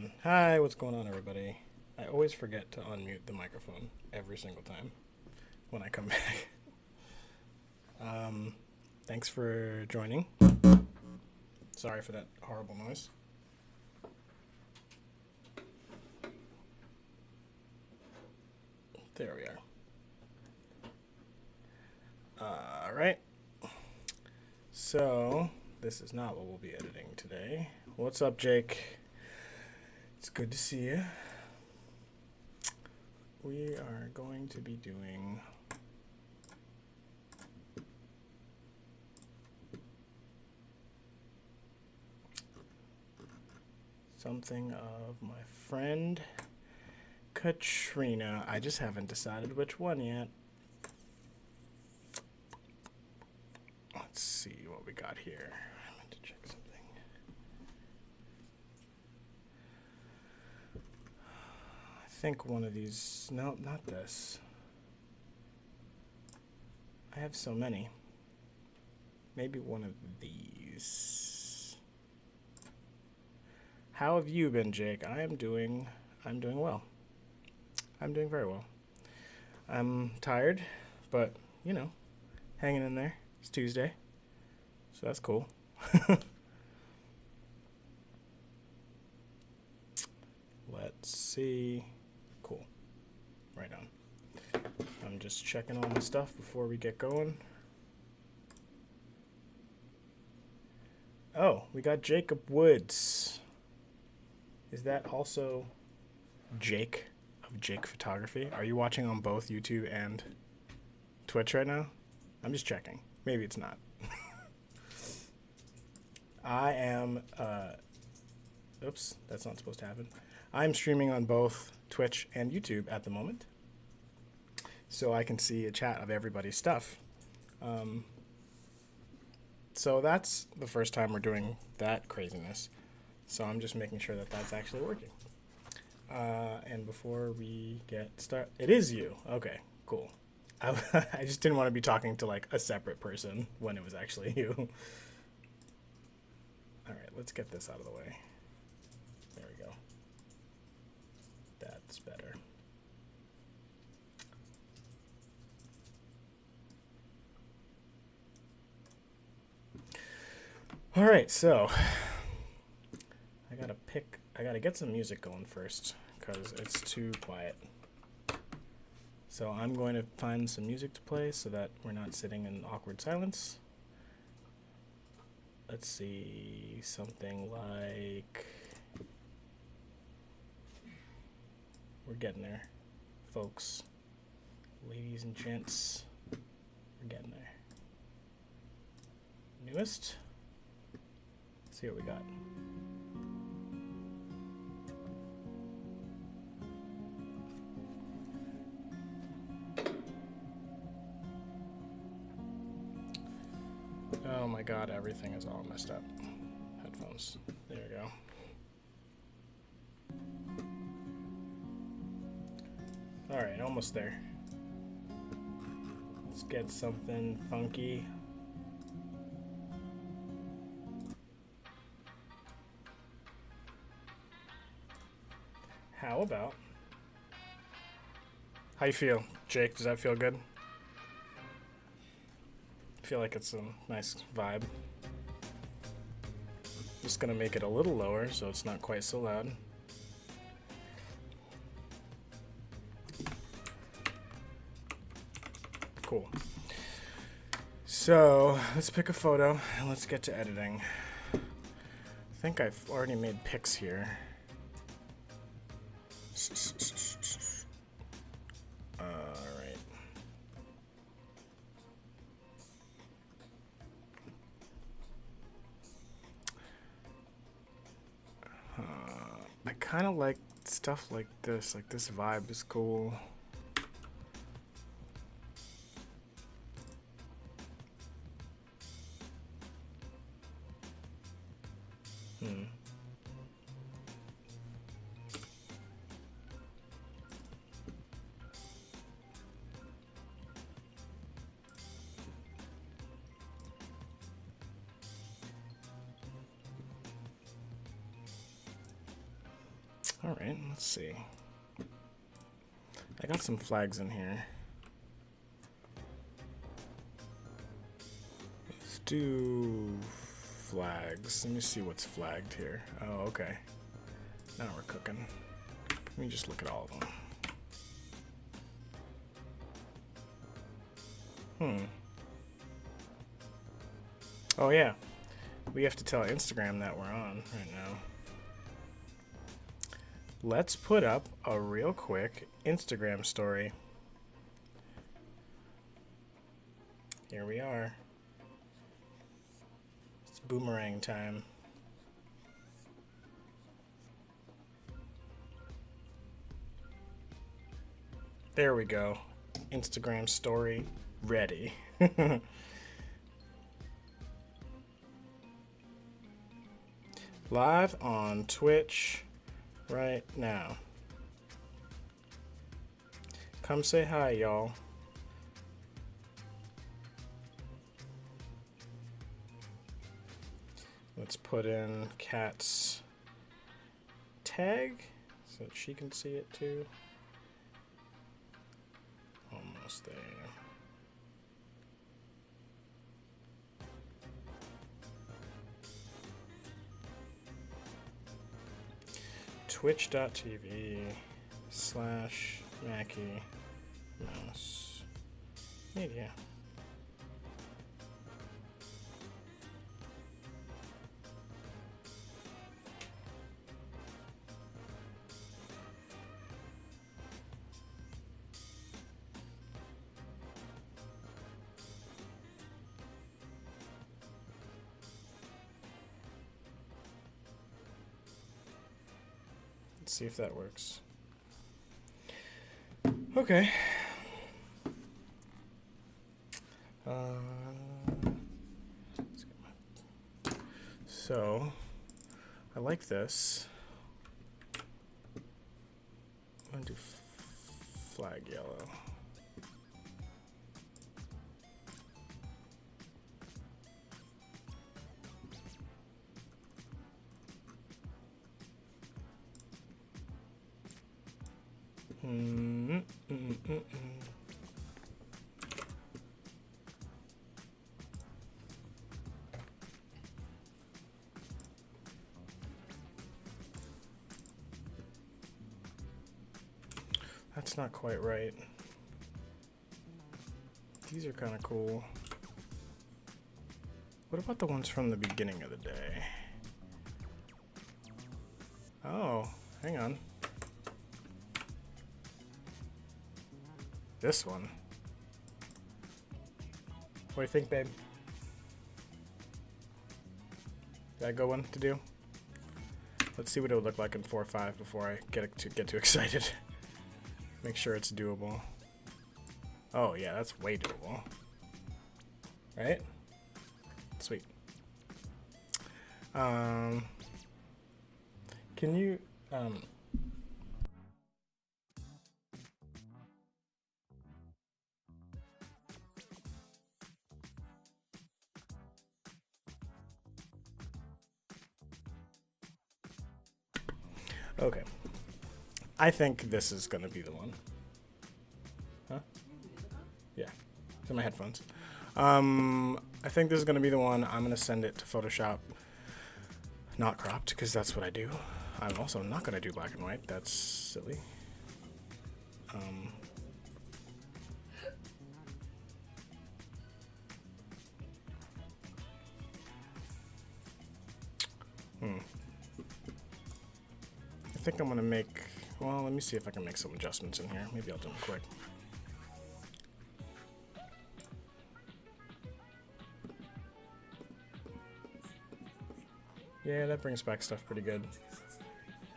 on. Hi, what's going on, everybody? I always forget to unmute the microphone every single time when I come back. Thanks for joining. Sorry for that horrible noise. There we are. All right. So, this is not what we'll be editing today. What's up, Jake? It's good to see you. We are going to be doing something of my friend Katrina. I just haven't decided which one yet. Let's see what we got here. I meant to check something. I think one of these. No, not this. I have so many. Maybe one of these. How have you been, Jake? I'm doing well. I'm doing very well. I'm tired, but you know, hanging in there. It's Tuesday, so that's cool. Let's see. Cool. Right on. I'm just checking all my stuff before we get going. Oh, we got Jacob Woods. Is that also Jake of Jake Photography? Are you watching on both YouTube and Twitch right now? I'm just checking. Maybe it's not. I am, oops, that's not supposed to happen. I'm streaming on both Twitch and YouTube at the moment, so I can see a chat of everybody's stuff. So that's the first time we're doing that craziness. So I'm just making sure that that's actually working. And before we get started, it is you. Okay, cool. I just didn't want to be talking to like a separate person when it was actually you. All right, let's get this out of the way. There we go. That's better. All right, so I gotta get some music going first because it's too quiet. So I'm going to find some music to play so that we're not sitting in awkward silence. Let's see, something like, we're getting there, folks, ladies and gents, we're getting there. Newest, let's see what we got. Oh my god, everything is all messed up. Headphones. There we go. Alright, almost there. Let's get something funky. How about... How you feel, Jake? Does that feel good? I feel like it's a nice vibe. Just gonna make it a little lower so it's not quite so loud. Cool. So let's pick a photo and let's get to editing. I think I've already made pics here. Alright. I kind of like stuff like this vibe is cool. All right, let's see. I got some flags in here. Let's do flags. Let me see what's flagged here. Oh, okay. Now we're cooking. Let me just look at all of them. Oh yeah, we have to tell Instagram that we're on right now. Let's put up a real quick Instagram story. Here we are. It's boomerang time. There we go. Instagram story ready. Live on Twitch right now. Come say hi, y'all. Let's put in Kat's tag so that she can see it too. Almost there. Twitch.tv/Mackie Mouse Media. Let's see if that works. Okay. So, I like this. I'm going to do flag yellow. That's not quite right. These are kind of cool. What about the ones from the beginning of the day? Oh, hang on. This one. What do you think, babe? Is that a good one to do? Let's see what it would look like in 4.5 before I get too excited. Make sure it's doable. Oh yeah, that's way doable. Right? Sweet. Can you okay. I think this is gonna be the one. Huh? Yeah. It's in my headphones. I think this is gonna be the one. I'm gonna send it to Photoshop. Not cropped, because that's what I do. I'm also not gonna do black and white. That's silly. I think I'm gonna make, well, let me see if I can make some adjustments in here. Maybe I'll do them quick. Yeah, that brings back stuff pretty good.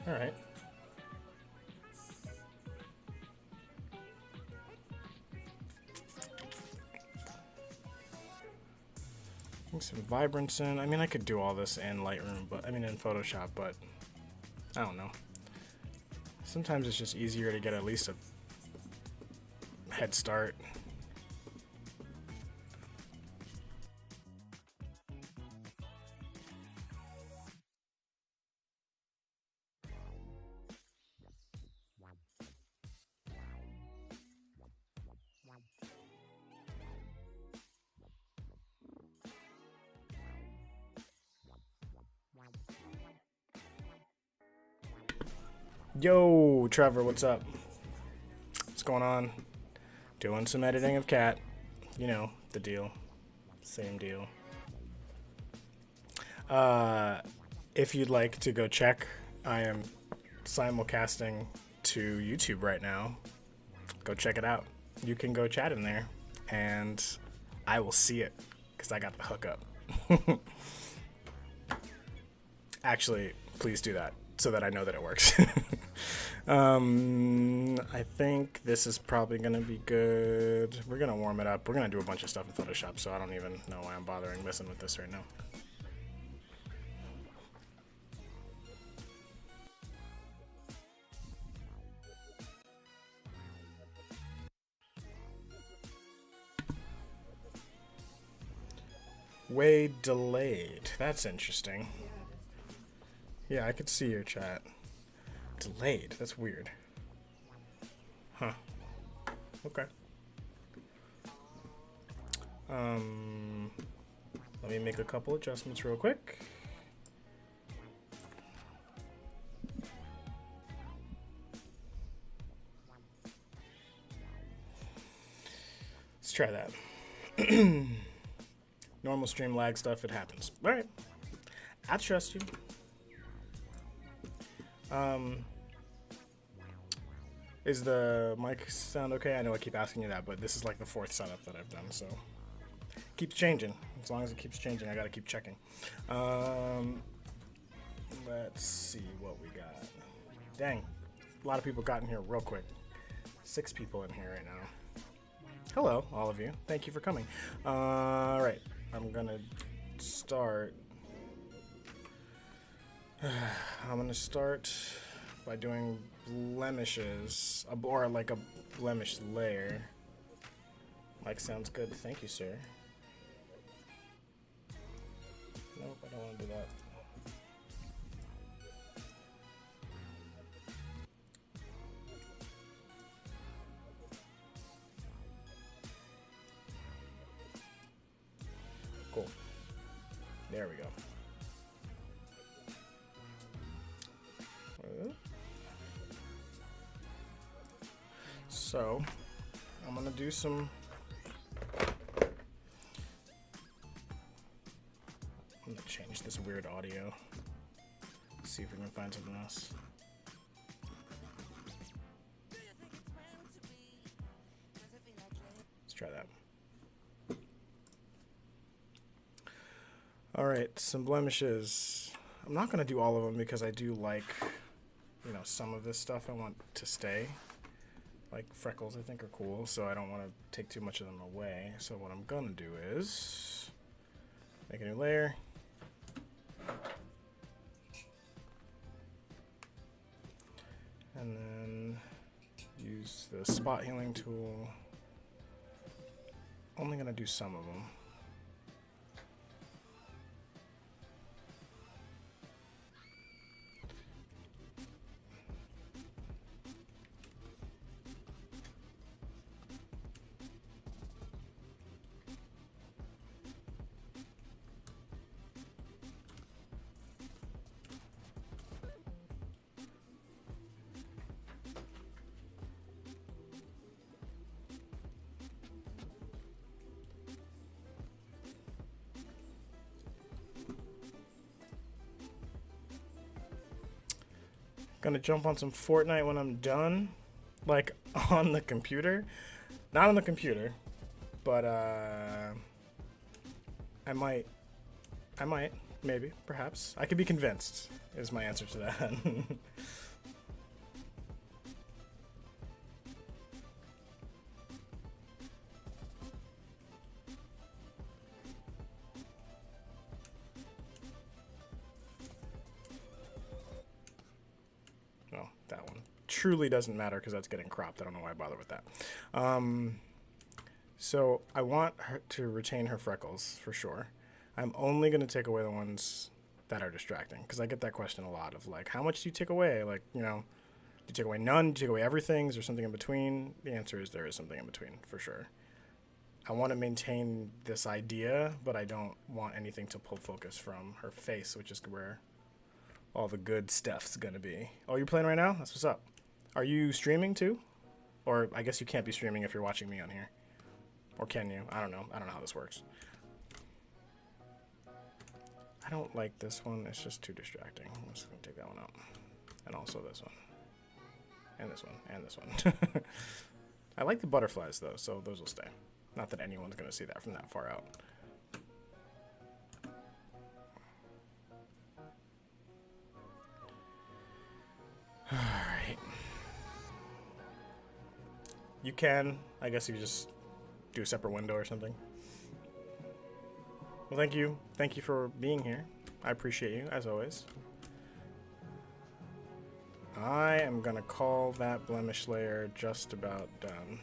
All right. Bring some vibrance in. I mean, I could do all this in Lightroom, but I mean in Photoshop, but I don't know. Sometimes it's just easier to get at least a head start. Yo, Trevor, what's up? What's going on? Doing some editing of Cat. You know, the deal. Same deal. If you'd like to go check, I am simulcasting to YouTube right now. Go check it out. You can go chat in there, and I will see it, because I got the hookup. Actually, please do that, so that I know that it works. I think this is probably going to be good. We're going to warm it up. We're going to do a bunch of stuff in Photoshop, so I don't even know why I'm bothering messing with this right now. Way delayed. That's interesting. Yeah, I could see your chat. Delayed. That's weird. Huh. Okay. Let me make a couple adjustments real quick. Let's try that. Normal stream lag stuff, it happens. All right. I trust you. Is the mic sound okay? I know I keep asking you that, but this is like the 4th setup that I've done, so keeps changing. As long as it keeps changing, I gotta keep checking. Let's see what we got. Dang, a lot of people got in here real quick. 6 people in here right now. Hello, all of you. Thank you for coming. All right, I'm gonna start. I'm gonna start by doing blemishes, or like a blemish layer. Mic sounds good. Thank you, sir. Nope, I don't want to do that. Cool. There we go. So, I'm gonna do some. I'm gonna change this weird audio. See if we can find something else. Let's try that. All right, some blemishes. I'm not gonna do all of them because I do like, you know, some of this stuff I want to stay. Like freckles, I think are cool, so I don't want to take too much of them away. So what I'm gonna do is make a new layer. And then use the spot healing tool. Only gonna do some of them. Gonna jump on some Fortnite when I'm done, like on the computer. Not on the computer, but I might, maybe, perhaps. I could be convinced, is my answer to that. Well, that one truly doesn't matter because that's getting cropped. I don't know why I bother with that. So I want her to retain her freckles for sure. I'm only going to take away the ones that are distracting because I get that question a lot of like, how much do you take away? Like, you know, do you take away none? Do you take away everything? Is there something in between? The answer is there is something in between for sure. I want to maintain this idea, but I don't want anything to pull focus from her face, which is where all the good stuff's gonna be. Oh, you're playing right now? That's what's up. Are you streaming too? Or I guess you can't be streaming if you're watching me on here. Or can you? I don't know. I don't know how this works. I don't like this one. It's just too distracting. I'm just gonna take that one out. And also this one. And this one. And this one. I like the butterflies though, so those will stay. Not that anyone's gonna see that from that far out. Alright. You can, I guess you could just do a separate window or something. Well, thank you. Thank you for being here. I appreciate you, as always. I am gonna call that blemish layer just about done.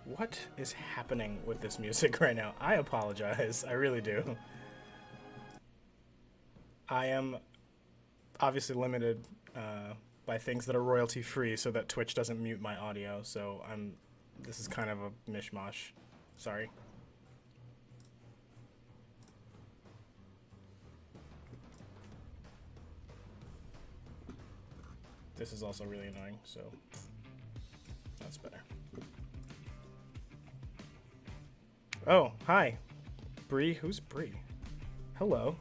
What is happening with this music right now? I apologize. I really do. I am obviously limited by things that are royalty free so that Twitch doesn't mute my audio, so this is kind of a mishmash. Sorry. This is also really annoying, so that's better. Oh, hi. Bree? Who's Bree? Hello.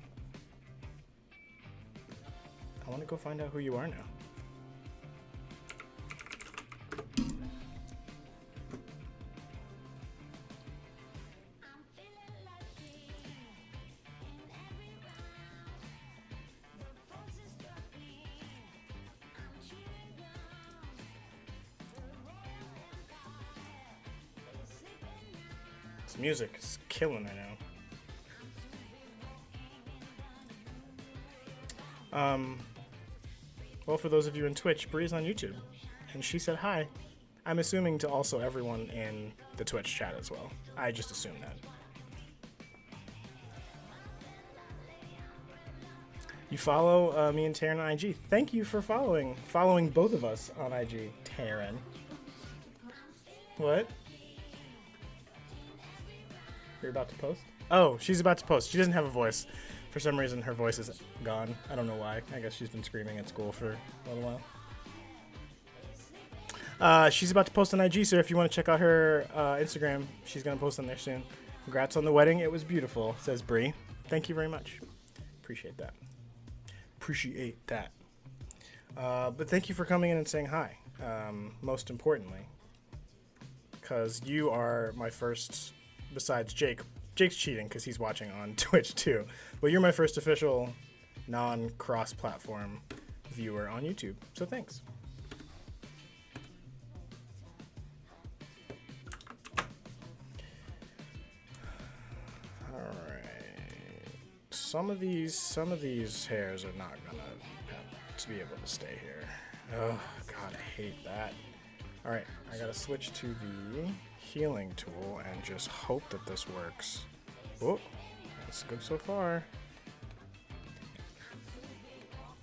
I want to go find out who you are now. This music is killing right now. Well, for those of you in Twitch, Bree's on YouTube, and she said hi. I'm assuming to also everyone in the Twitch chat as well. I just assumed that. You follow me and Taryn on IG. Thank you for following both of us on IG, Taryn. What? You're about to post? Oh, she's about to post. She doesn't have a voice. For some reason, her voice is gone. I don't know why. I guess she's been screaming at school for a little while. She's about to post on IG, so if you want to check out her Instagram, she's going to post on there soon. Congrats on the wedding. It was beautiful, says Bree. Thank you very much. Appreciate that. Appreciate that. But thank you for coming in and saying hi, most importantly. Because you are my first, besides Jake. Jake's cheating because he's watching on Twitch too. But you're my first official non-cross-platform viewer on YouTube. So thanks. Alright. Some of these hairs are not gonna have to be able to stay here. Oh god, I hate that. Alright, I gotta switch to the healing tool and just hope that this works. Oh, that's good so far.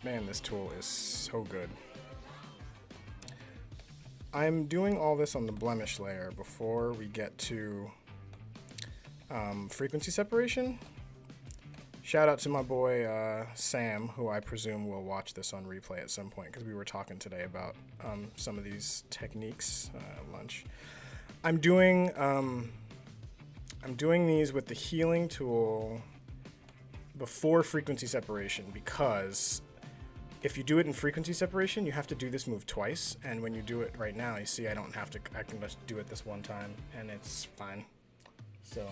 Man, this tool is so good. I'm doing all this on the blemish layer before we get to frequency separation. Shout out to my boy Sam, who I presume will watch this on replay at some point because we were talking today about some of these techniques at lunch. I'm doing these with the healing tool before frequency separation because if you do it in frequency separation, you have to do this move twice. And when you do it right now, you see I don't have to, I can just do it this one time and it's fine. So,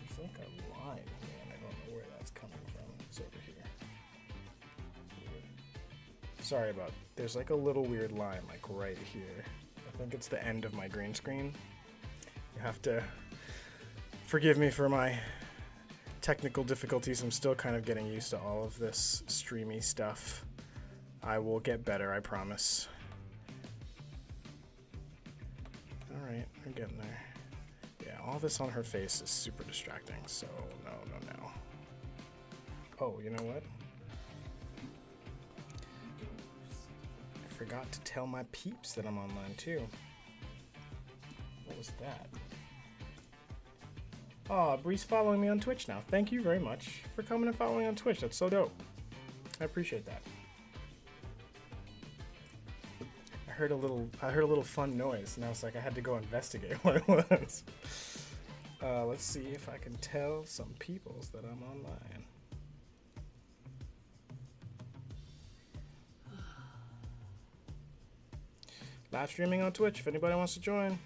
it's like a line here and I don't know where that's coming from. It's over here. Weird. Sorry about, there's like a little weird line like right here. I think it's the end of my green screen. You have to forgive me for my technical difficulties. I'm still kind of getting used to all of this streamy stuff. I will get better, I promise. Alright, we're getting there. Yeah, all this on her face is super distracting, so no. Oh, you know what? I forgot to tell my peeps that I'm online too. What was that? Aw, Bree's following me on Twitch now. Thank you very much for coming and following on Twitch. That's so dope. I appreciate that. I heard a little fun noise, and I was like, I had to go investigate what it was. Let's see if I can tell some peoples that I'm online. Live streaming on Twitch if anybody wants to join.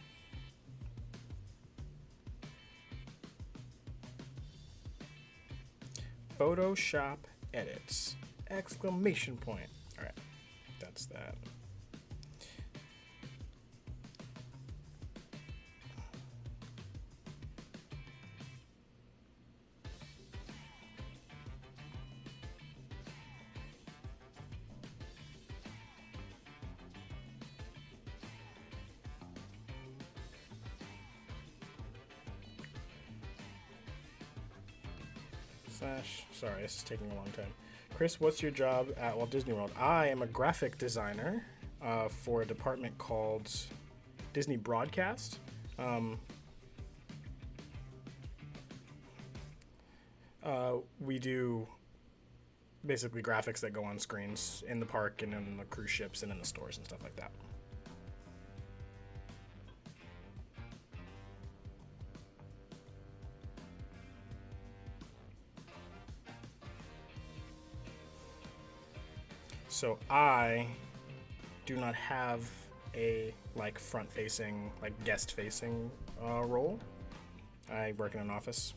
Photoshop edits! Exclamation point. All right, that's that. Sorry, this is taking a long time. Chris, what's your job at Walt Disney World? I am a graphic designer for a department called Disney Broadcast. We do basically graphics that go on screens in the park and in the cruise ships and in the stores and stuff like that. So I do not have a like front-facing, like guest-facing role. I work in an office.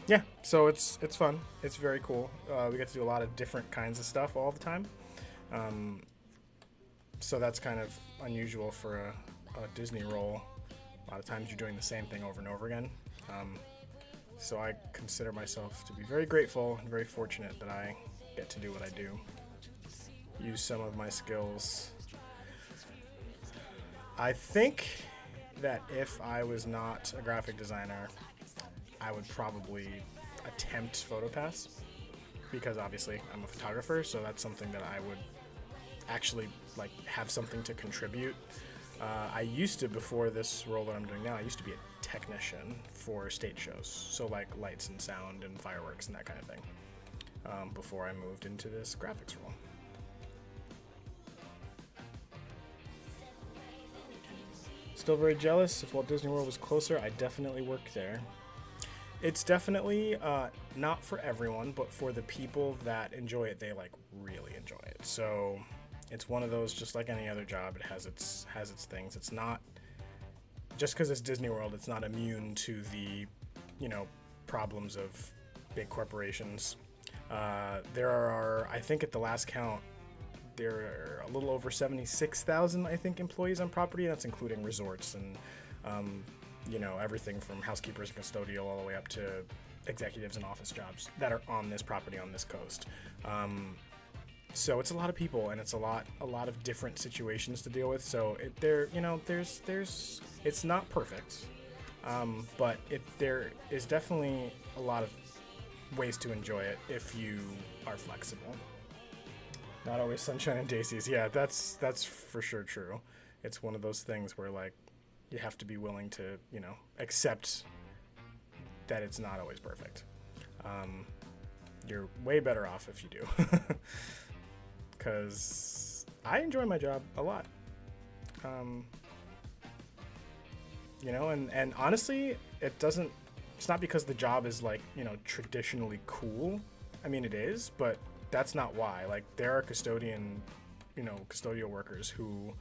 Yeah, so it's fun. It's very cool. We get to do a lot of different kinds of stuff all the time. So that's kind of unusual for a Disney role. A lot of times you're doing the same thing over and over again. So I consider myself to be very grateful and very fortunate that I get to do what I do. Use some of my skills. I think that if I was not a graphic designer, I would probably attempt PhotoPass, because obviously I'm a photographer, so that's something that I would actually like have something to contribute. I used to, before this role that I'm doing now, I used to be a technician for stage shows, so like lights and sound and fireworks and that kind of thing, before I moved into this graphics role. Still very jealous. If Walt Disney World was closer, I'd definitely work there. It's definitely not for everyone, but for the people that enjoy it, they like really enjoy it. So it's one of those, just like any other job, it has its things. It's not just because it's Disney World, it's not immune to the, you know, problems of big corporations. There are, I think at the last count, there are a little over 76,000, I think, employees on property. That's including resorts and you know, everything from housekeepers and custodial all the way up to executives and office jobs that are on this property on this coast. So it's a lot of people, and it's a lot of different situations to deal with. So it's not perfect, but there is definitely a lot of ways to enjoy it if you are flexible. Not always sunshine and daisies. Yeah, that's for sure true. It's one of those things where like you have to be willing to, you know, accept that it's not always perfect. You're way better off if you do. Because I enjoy my job a lot. You know, and honestly, it's not because the job is like, you know, traditionally cool. I mean, it is, but that's not why. Like, there are custodial workers who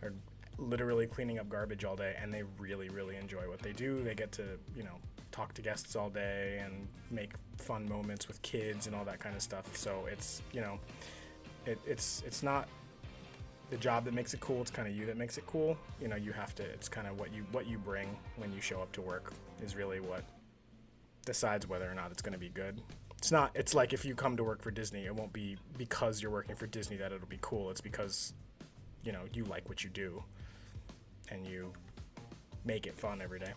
are literally cleaning up garbage all day, and they really, really enjoy what they do. They get to, you know, talk to guests all day and make fun moments with kids and all that kind of stuff. So it's, you know, it's not the job that makes it cool. It's kind of you that makes it cool. You know, you have to. It's kind of what you bring when you show up to work is really what decides whether or not it's going to be good. It's not. It's like if you come to work for Disney, it won't be because you're working for Disney that it'll be cool. It's because, you know, you like what you do and you make it fun every day.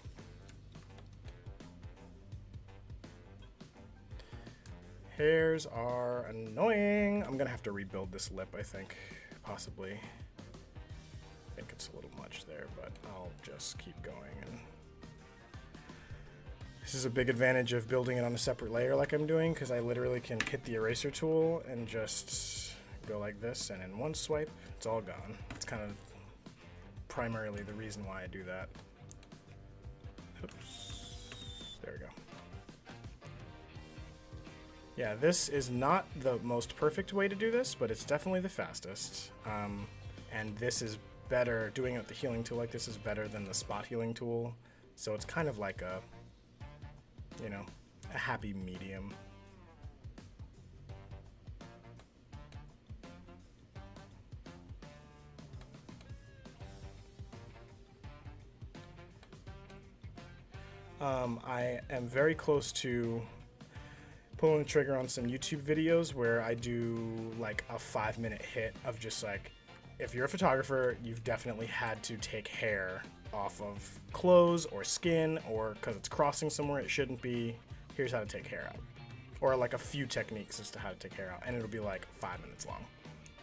Hairs are annoying. I'm gonna have to rebuild this lip, I think, possibly. I think it's a little much there, but I'll just keep going. And this is a big advantage of building it on a separate layer like I'm doing, because I literally can hit the eraser tool and just go like this, and in one swipe, it's all gone. It's kind of primarily the reason why I do that. Oops. There we go. Yeah, this is not the most perfect way to do this, but it's definitely the fastest. And this is better, doing it with the healing tool like this is better than the spot healing tool. So it's kind of like a, you know, a happy medium. I am very close to pulling the trigger on some YouTube videos where I do like a 5-minute hit of just like, if you're a photographer, you've definitely had to take hair off of clothes or skin, or because it's crossing somewhere it shouldn't be, here's how to take hair out. Or like a few techniques as to how to take hair out, and it'll be like 5 minutes long,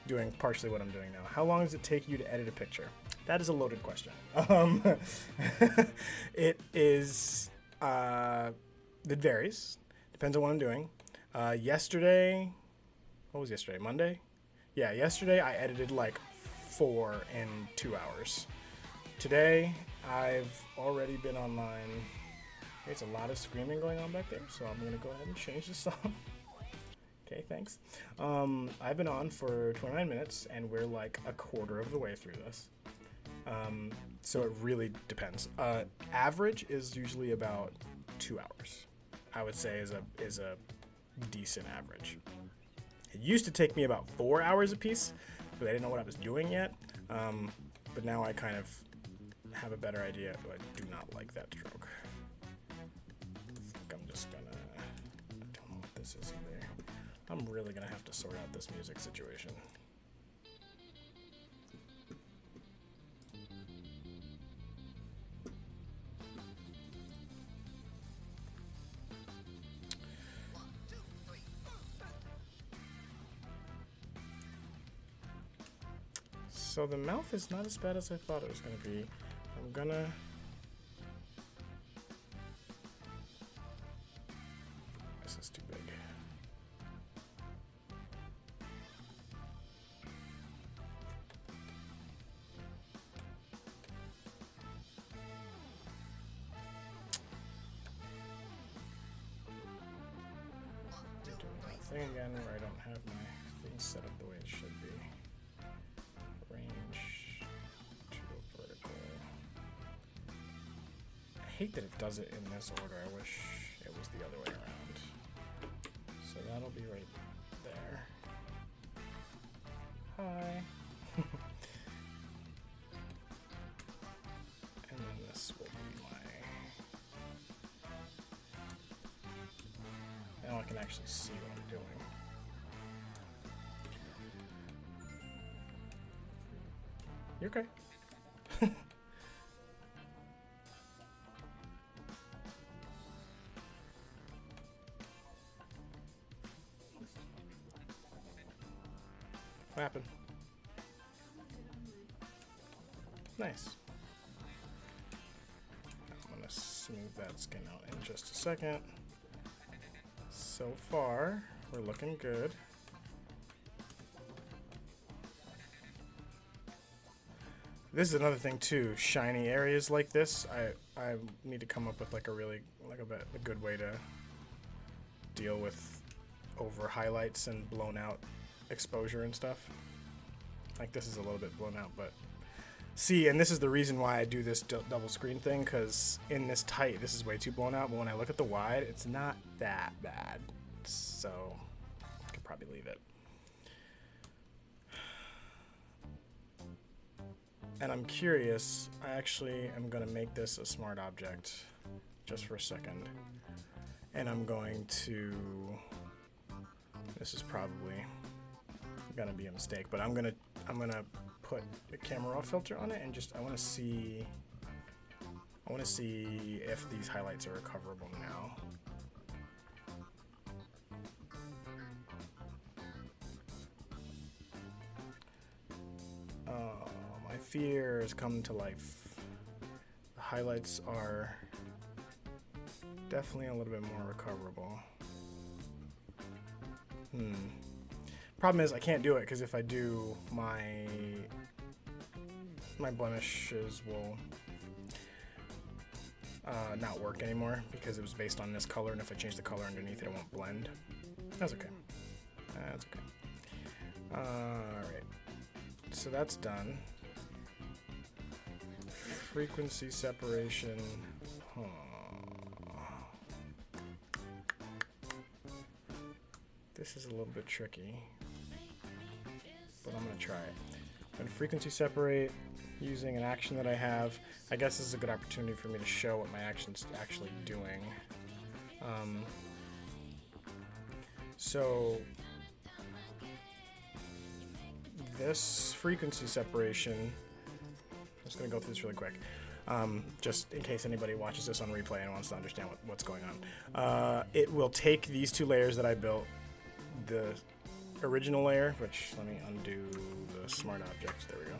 doing partially what I'm doing now. How long does it take you to edit a picture? That is a loaded question. It is, it varies. Depends on what I'm doing. Yesterday, what was yesterday? Monday? Yeah, yesterday I edited like 4 in 2 hours. Today, I've already been online. There's a lot of screaming going on back there, so I'm gonna go ahead and change the song. Okay, thanks. I've been on for 29 minutes, and we're like a quarter of the way through this. So it really depends. Average is usually about 2 hours. I would say is a decent average. It used to take me about 4 hours a piece, but I didn't know what I was doing yet. But now I kind of have a better idea. I do not like that stroke. I think I'm just gonna, I don't know what this is either. I'm really gonna have to sort out this music situation. So the mouth is not as bad as I thought it was going to be. I'm gonna... This is too big. Do that thing again where I don't have my things set up the way it should be. Range to vertical. I hate that it does it in this order. I wish it was the other way around. So that'll be right there. Hi. And then this will be my... Now I can actually see what I'm doing. You okay? What happened? Nice. I'm gonna smooth that skin out in just a second. So far, we're looking good. This is another thing too. Shiny areas like this, I need to come up with like a really a good way to deal with over highlights and blown out exposure and stuff. Like this is a little bit blown out, but see, and this is the reason why I do this double screen thing, because in this tight, this is way too blown out. But when I look at the wide, it's not that bad. So I could probably leave it. And I'm curious, I actually am going to make this a smart object just for a second. And I'm going to, this is probably going to be a mistake, but I'm going to put a camera raw filter on it and just, I want to see if these highlights are recoverable now. fears come to life. The highlights are definitely a little bit more recoverable. Problem is I can't do it because if I do, my blemishes will not work anymore because it was based on this color, and if I change the color underneath it won't blend. That's okay. That's okay. Alright. So that's done. Frequency separation. This is a little bit tricky, but I'm going to try it. I'm going to frequency separate using an action that I have. I guess this is a good opportunity for me to show what my action's actually doing. So this frequency separation, I'm just going to go through this really quick, just in case anybody watches this on replay and wants to understand what's going on. It will take these two layers that I built, the original layer, which, let me undo the smart objects, there we go.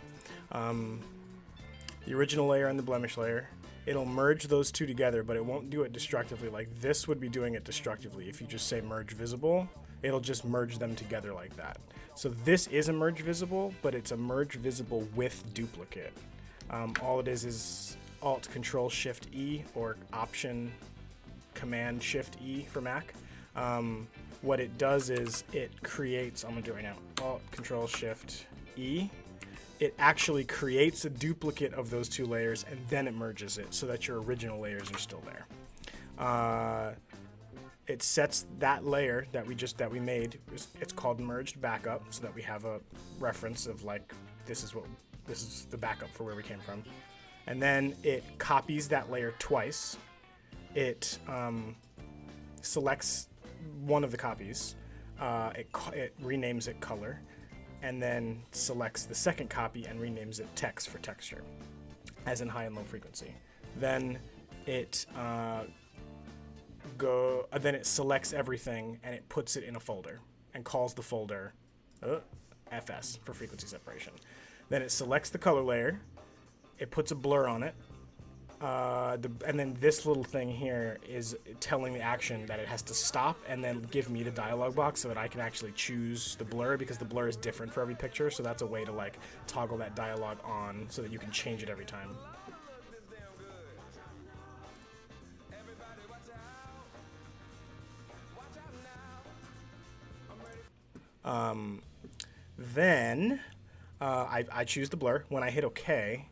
The original layer and the blemish layer, it'll merge those two together, but it won't do it destructively. Like this would be doing it destructively. If you just say merge visible, it'll just merge them together like that. So this is a merge visible, but it's a merge visible with duplicate. All it is Alt Control Shift E or Option Command Shift E for Mac. What it does is it creates, I'm gonna do it right now, Alt Control Shift E. It actually creates a duplicate of those two layers and then it merges it so that your original layers are still there. It sets that layer that we made, it's called merged backup, so that we have a reference of like this is the backup for where we came from. And then it copies that layer twice. It selects one of the copies, it renames it color, and then selects the second copy and renames it text for texture, as in high and low frequency. Then it selects everything and it puts it in a folder and calls the folder FS for frequency separation. Then it selects the color layer, it puts a blur on it, and then this little thing here is telling the action that it has to stop and then give me the dialog box so that I can actually choose the blur, because the blur is different for every picture, so that's a way to like toggle that dialog on so that you can change it every time. Then I choose the blur. When I hit OK,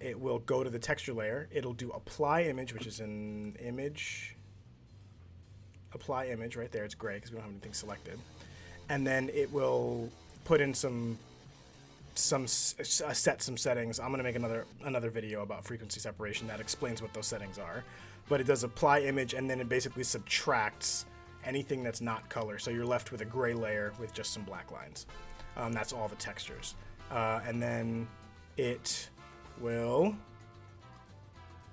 it will go to the texture layer. It'll do apply image, which is an image. Apply image right there. It's gray because we don't have anything selected. And then it will put in set some settings. I'm gonna make another video about frequency separation that explains what those settings are. But it does apply image, and then it basically subtracts anything that's not color. So you're left with a gray layer with just some black lines. That's all the textures. And then it will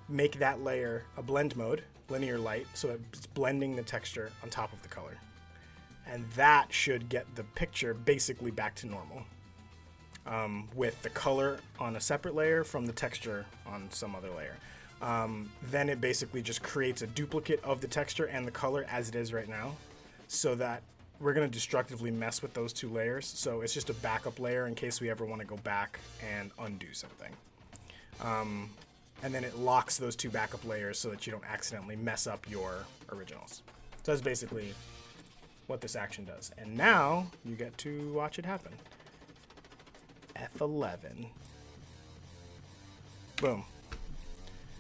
make that layer a blend mode, linear light, so it's blending the texture on top of the color. And that should get the picture basically back to normal, with the color on a separate layer from the texture on some other layer. Then it basically just creates a duplicate of the texture and the color as it is right now, so that we're going to destructively mess with those two layers. So it's just a backup layer in case we ever want to go back and undo something. And then it locks those two backup layers so that you don't accidentally mess up your originals. So that's basically what this action does. And now you get to watch it happen. F11. Boom.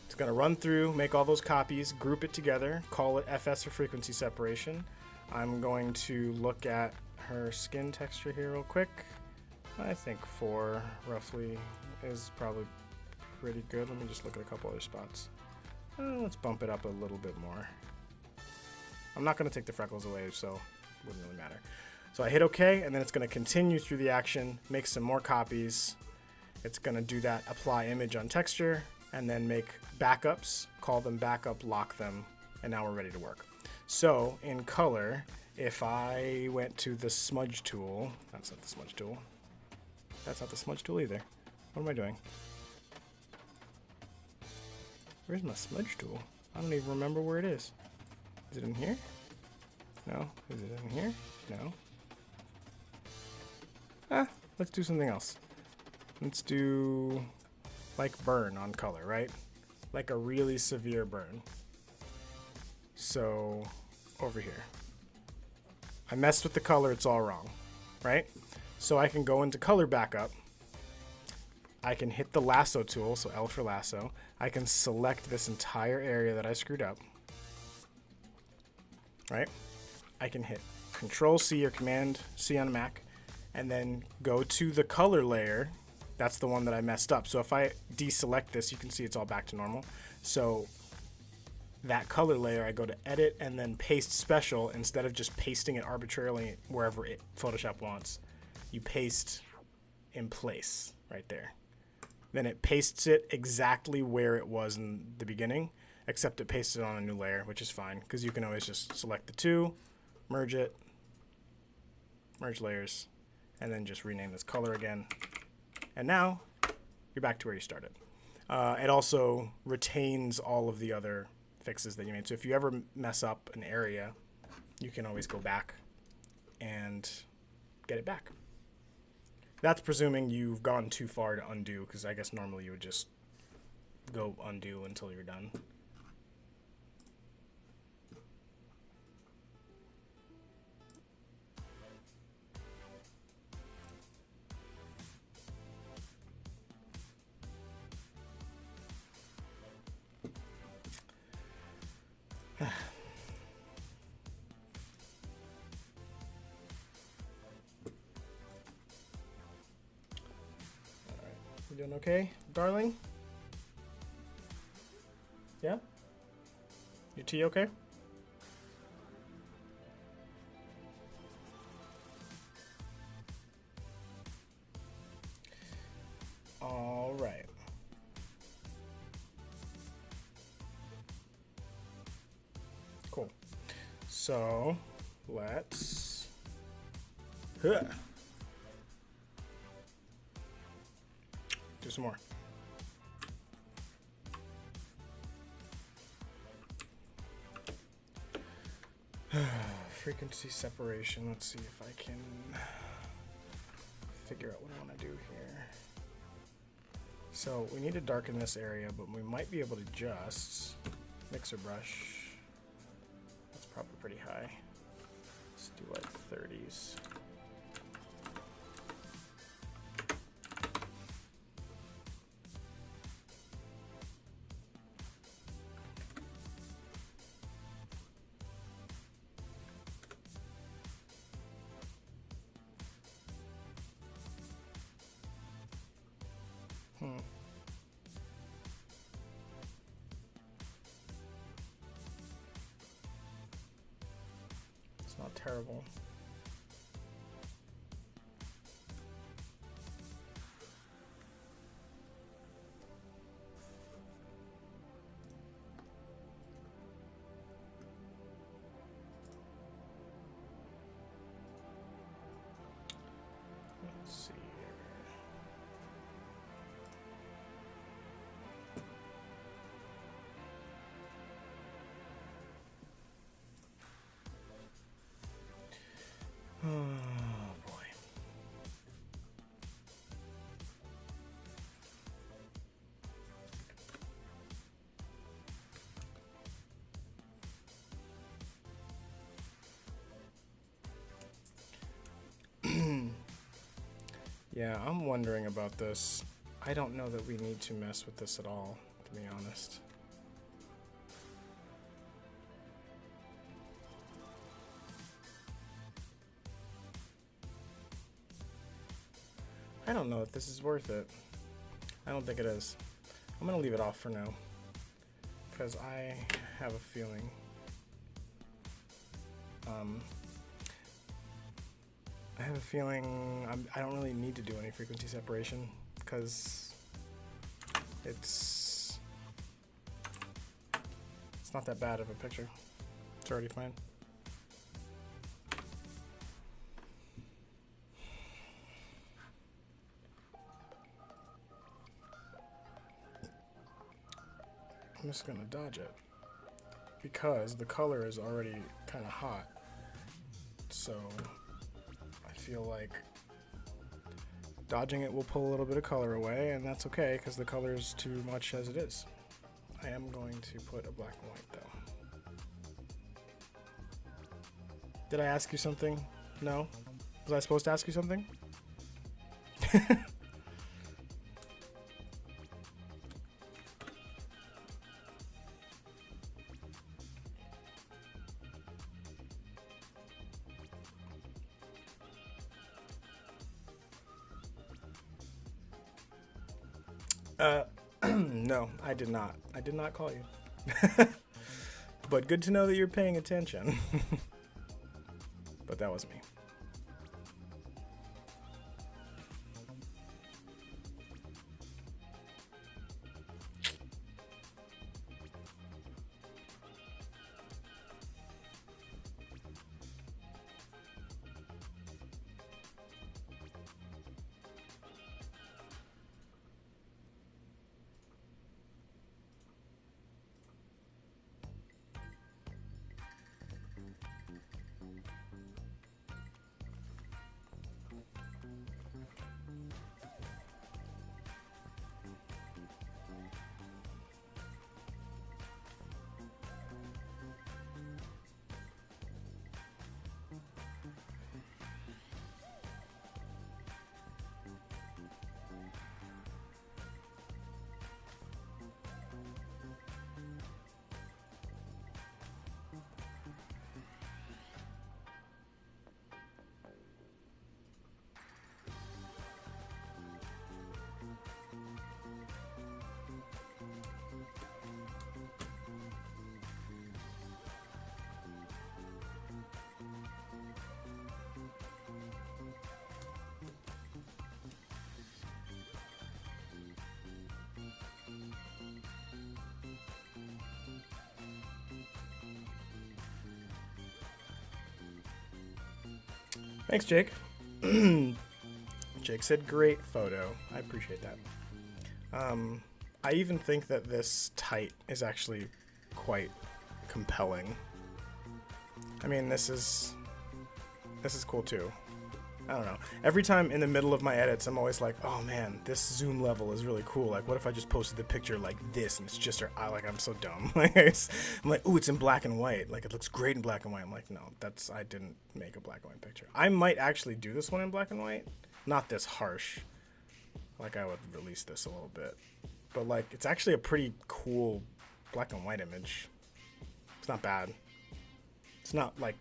It's going to run through, make all those copies, group it together, call it FS for frequency separation. I'm going to look at her skin texture here real quick. I think 4 roughly is probably pretty good. Let me just look at a couple other spots. Let's bump it up a little bit more. I'm not going to take the freckles away, so it wouldn't really matter. So I hit OK, and then it's going to continue through the action, make some more copies. It's going to do that apply image on texture, and then make backups, call them backup, lock them, and now we're ready to work. So in color, if I went to the smudge tool, that's not the smudge tool. That's not the smudge tool either. What am I doing? Where's my smudge tool? I don't even remember where it is. Is it in here? No. Is it in here? No. Let's do something else. Let's do like burn on color, right? Like a really severe burn. So over here. I messed with the color, it's all wrong, right? So I can go into color backup. I can hit the lasso tool, so L for lasso. I can select this entire area that I screwed up, right? I can hit Control C or Command C on a Mac, and then go to the color layer. That's the one that I messed up. So if I deselect this, you can see it's all back to normal. So that color layer, I go to Edit and then Paste Special. Instead of just pasting it arbitrarily wherever Photoshop wants, you paste in place right there. Then it pastes it exactly where it was in the beginning, except it pastes it on a new layer, which is fine because you can always just select the two, merge it, merge layers, and then just rename this color again. And now you're back to where you started. It also retains all of the other fixes that you made. So if you ever mess up an area, you can always go back and get it back. That's presuming you've gone too far to undo, because I guess normally you would just go undo until you're done. You doing okay, darling? Yeah? Your tea okay? All right. Cool. So, let's... do some more. Frequency separation. Let's see if I can figure out what I want to do here. So we need to darken this area, but we might be able to just mixer brush. That's probably pretty high. Let's do like 30s. It's not terrible. Let's see here. Oh boy. Yeah, I'm wondering about this. I don't know that we need to mess with this at all, to be honest. I don't know if this is worth it. I don't think it is. I'm gonna leave it off for now, because I have a feeling I don't really need to do any frequency separation, because it's not that bad of a picture. It's already fine. I'm just gonna dodge it because the color is already kind of hot. So I feel like dodging it will pull a little bit of color away, and that's okay because the color is too much as it is. I am going to put a black and white though. Did I ask you something? No? Was I supposed to ask you something? No, I did not. I did not call you. But good to know that you're paying attention. But that was me. Thanks, Jake. Jake said great photo. I appreciate that. I even think that this tight is actually quite compelling. I mean, this is cool too. I don't know. Every time in the middle of my edits, I'm always like, oh man, this zoom level is really cool. Like, what if I just posted the picture like this and it's just her eye? Like, I'm so dumb. I'm like, ooh, it's in black and white. Like, it looks great in black and white. I'm like, no, I didn't make a black and white picture. I might actually do this one in black and white. Not this harsh. Like, I would release this a little bit. But, like, it's actually a pretty cool black and white image. It's not bad. It's not, like,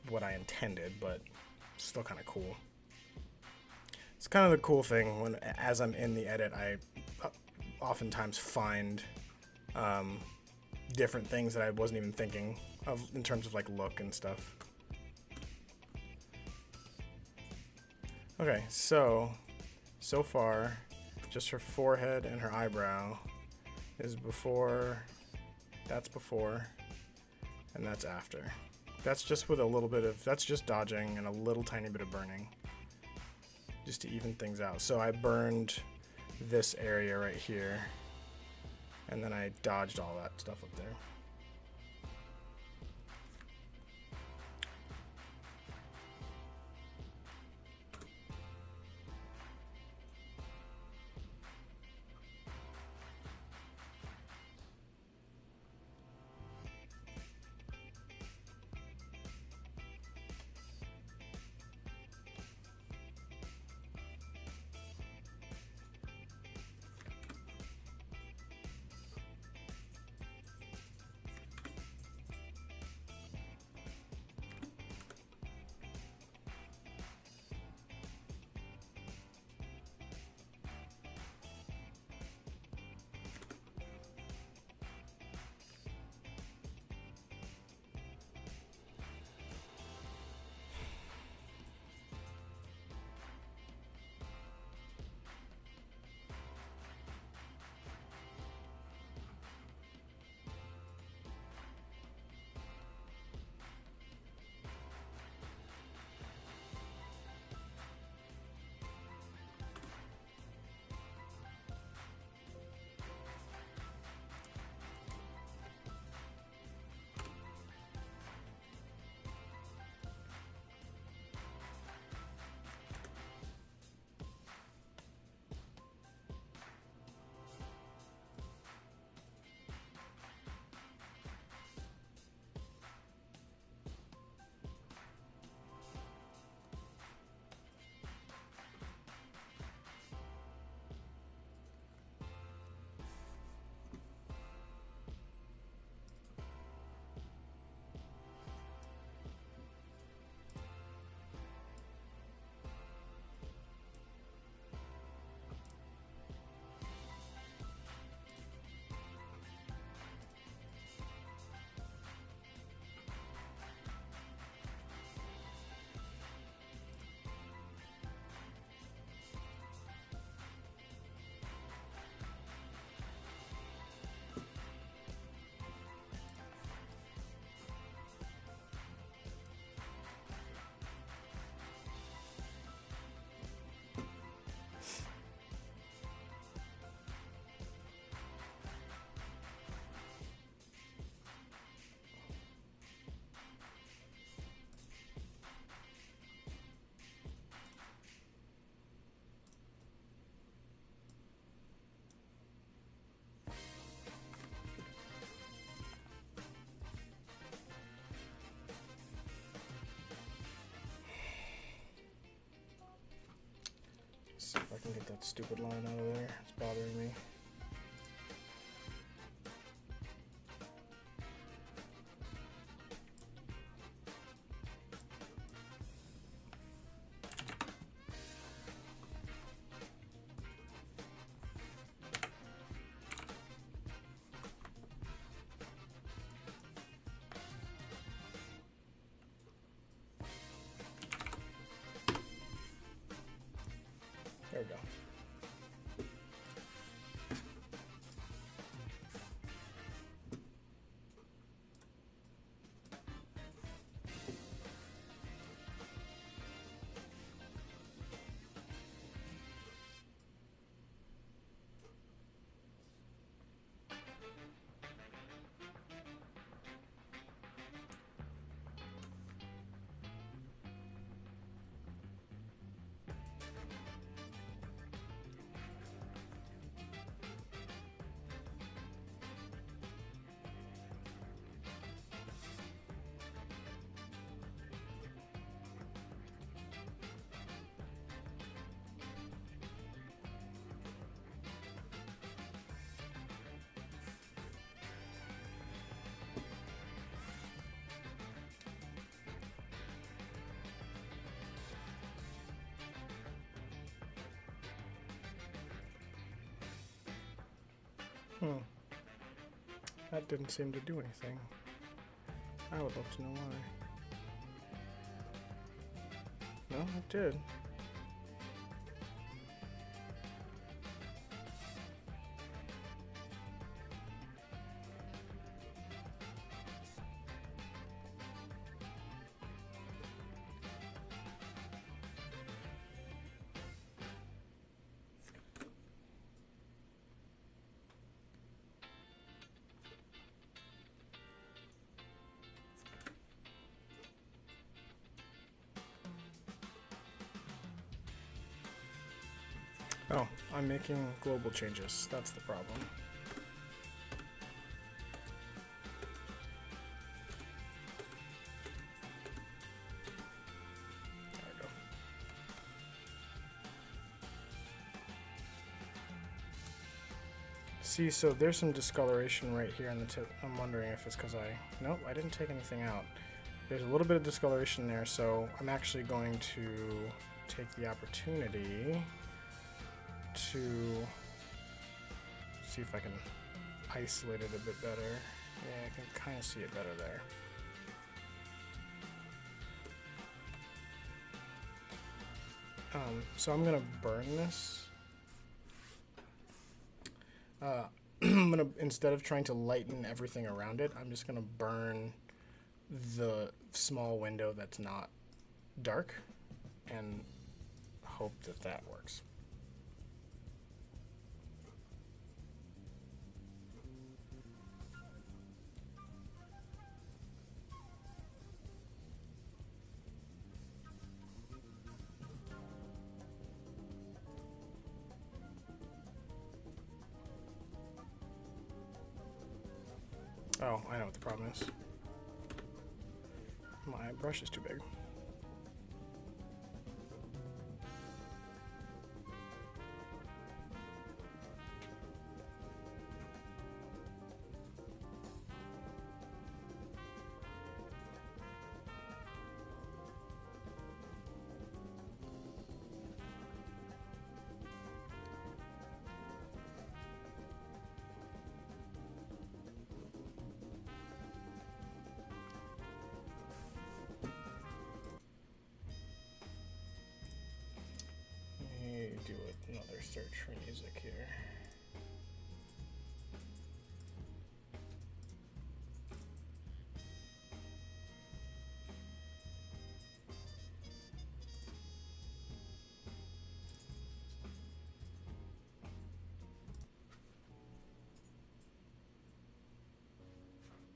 what I intended, but it's still kind of cool. It's kind of the cool thing when, as I'm in the edit, I oftentimes find different things that I wasn't even thinking of in terms of like look and stuff. Okay, so far, just her forehead and her eyebrow is before, that's before, and that's after. That's just with a little bit of, that's just dodging and a little tiny bit of burning, just to even things out. So I burned this area right here, and then I dodged all that stuff up there. can get that stupid line out of there. It's bothering me. There we go. That didn't seem to do anything. I would love to know why. No, it did. Oh, I'm making global changes. That's the problem. There we go. See, so there's some discoloration right here on the tip. I'm wondering if it's because nope, I didn't take anything out. There's a little bit of discoloration there, so I'm actually going to take the opportunity to see if I can isolate it a bit better. Yeah, I can kind of see it better there. So I'm gonna burn this. I'm gonna, instead of trying to lighten everything around it, I'm just gonna burn the small window that's not dark and hope that that works. Oh, I know what the problem is. My brush is too big. Do another search for music here.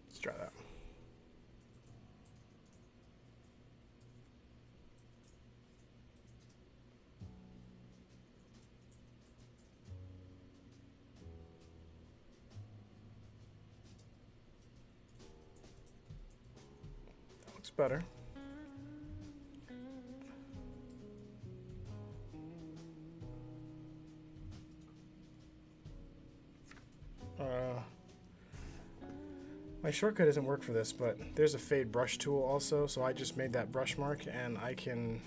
Let's try that. Better. My shortcut doesn't work for this, but there's a fade brush tool also, so I just made that brush mark, and I can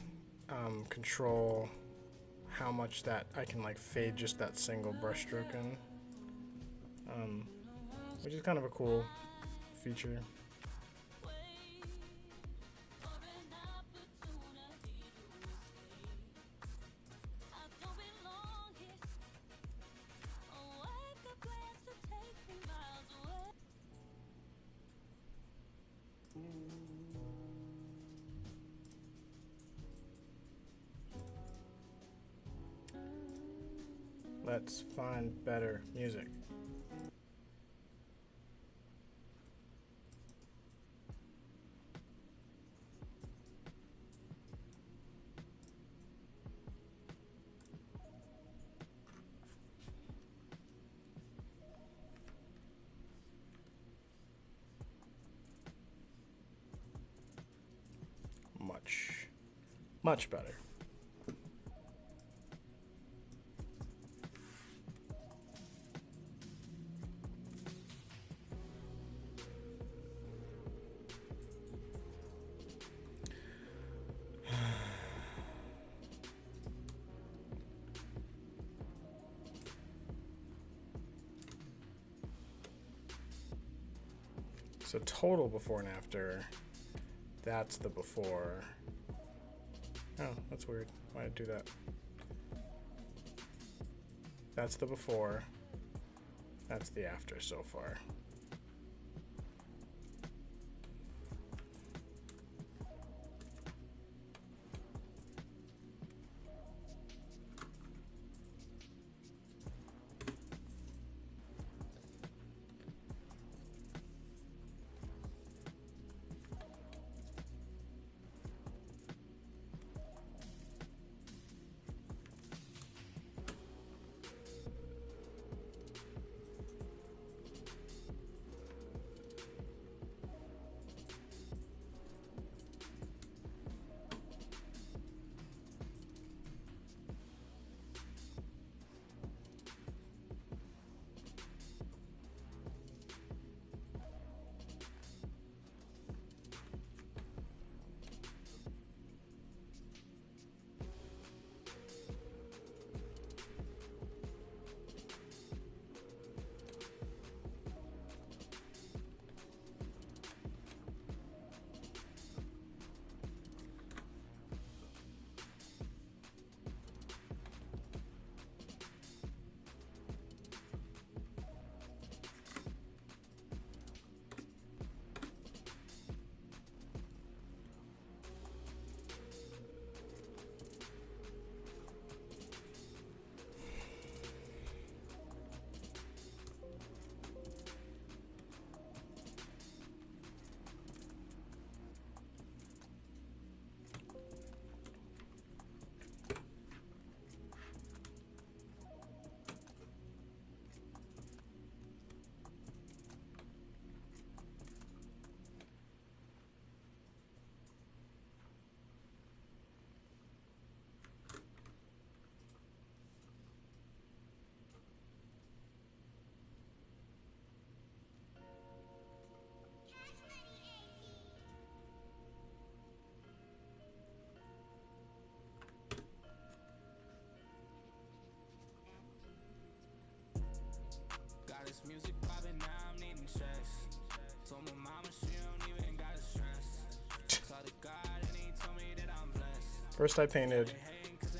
control how much that I can like fade just that single brush stroke in, which is kind of a cool feature. Let's find better music. Much better. So total before and after, that's the before. Oh, that's weird. Why did I do that? That's the before. That's the after so far. Music popping, now I'm needing checks. Told my mama she don't even got stress. Talk to God and he told me that I'm blessed. First I painted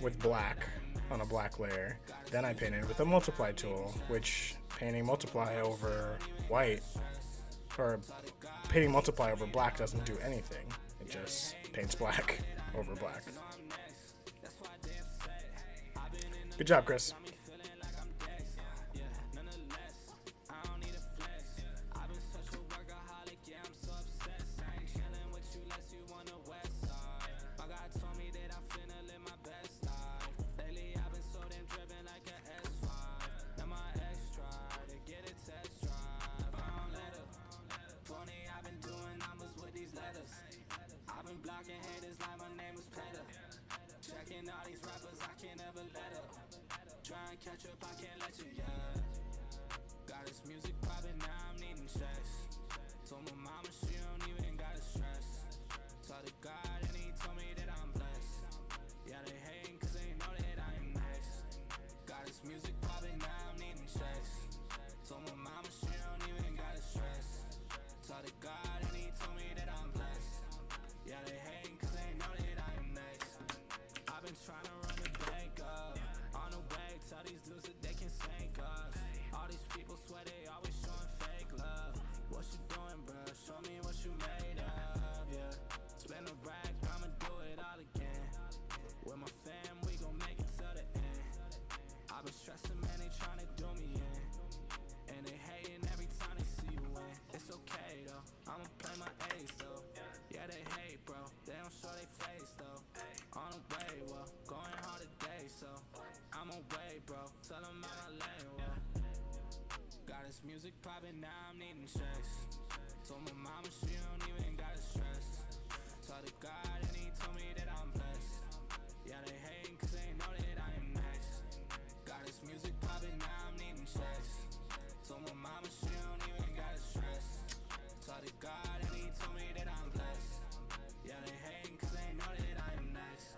with black on a black layer. Then I painted with a multiply tool, which painting multiply over white, or painting multiply over black doesn't do anything. It just paints black over black. Good job, Chris. Catch up, I can't let you, yeah. Got this music popping, now I'm needing checks. Told my mama she don't even gotta stress. Talk to God and he told me that I'm blessed. Yeah, they hating cause they know that I am next. Got this music popping, now I'm needing checks. Told my mama she don't even gotta stress. Talk to God and he told me that I'm blessed. Yeah, they hating cause they know that I am next. I've been trying to run the bank up. On the way, tell these dudes that they can sink us. All these people swear they always showing fake love. What you doing, bro? Show me what you made of, yeah. Spend a rack, I'ma do it all again. With my fam, we gon' make it to the end. I've been stressing, man, they tryna do me in. And they hating every time they see you win. It's okay though, I'ma play my ace though. Yeah, they hate, bro, they don't show they face though. On the way, well, going hard today, so I'm away, bro, tell them I'm my lane, well. Got this music poppin', now I'm needing checks. Told my mama she don't even gotta stress. Talk to God and he told me that I'm blessed. Yeah, they hating cause they know that I am next. Got this music poppin', now I'm needing checks. Told my mama she don't even gotta stress. Talk to God and he told me that I'm blessed. Yeah, they hating cause they know that I am next.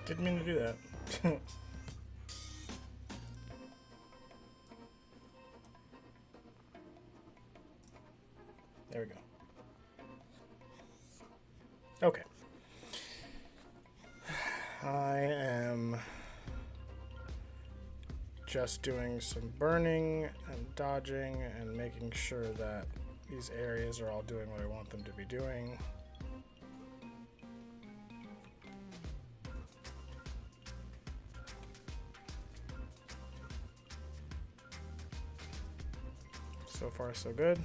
Didn't mean to do that. There we go. Okay. I am just doing some burning and dodging and making sure that these areas are all doing what I want them to be doing. So far, so good.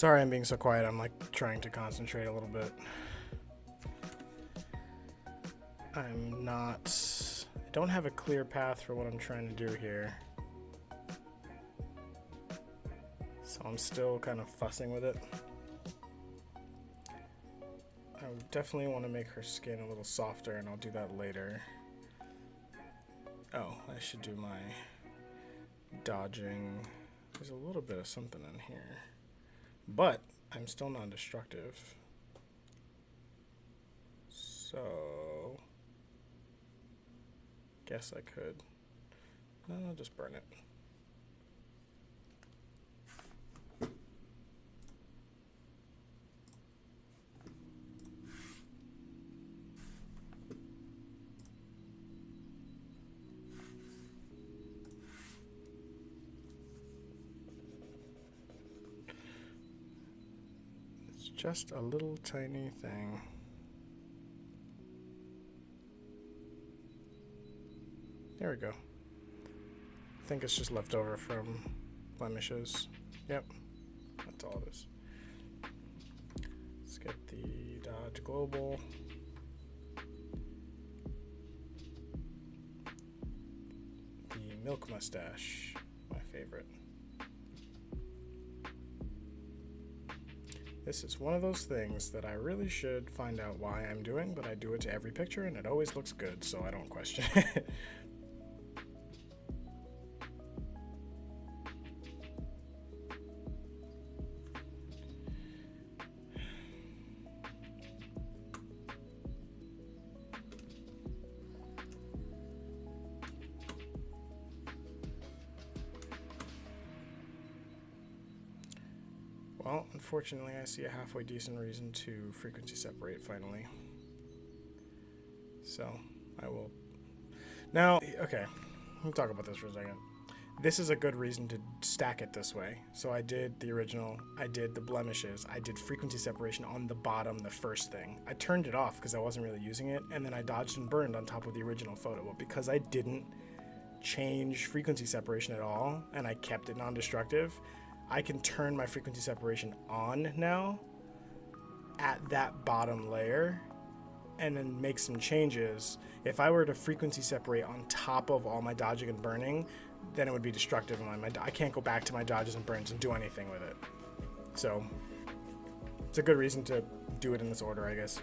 Sorry I'm being so quiet. I'm like trying to concentrate a little bit. I don't have a clear path for what I'm trying to do here. So I'm still kind of fussing with it. I definitely want to make her skin a little softer, and I'll do that later. Oh, I should do my dodging. There's a little bit of something in here, but I'm still non-destructive. So, guess I could. No, I'll just burn it. Just a little tiny thing. There we go. I think it's just left over from blemishes. Yep, that's all it is. Let's get the Dodge Global. The Milk Mustache, my favorite. This is one of those things that I really should find out why I'm doing, but I do it to every picture and it always looks good, so I don't question it. Well, unfortunately, I see a halfway decent reason to frequency separate finally. So, I will... Now, okay, let me talk about this for a second. This is a good reason to stack it this way. So I did the original, I did the blemishes, I did frequency separation on the bottom, the first thing. I turned it off because I wasn't really using it, and then I dodged and burned on top of the original photo. But because I didn't change frequency separation at all, and I kept it non-destructive, I can turn my frequency separation on now at that bottom layer and then make some changes. If I were to frequency separate on top of all my dodging and burning, then it would be destructive. I can't go back to my dodges and burns and do anything with it. So it's a good reason to do it in this order, I guess.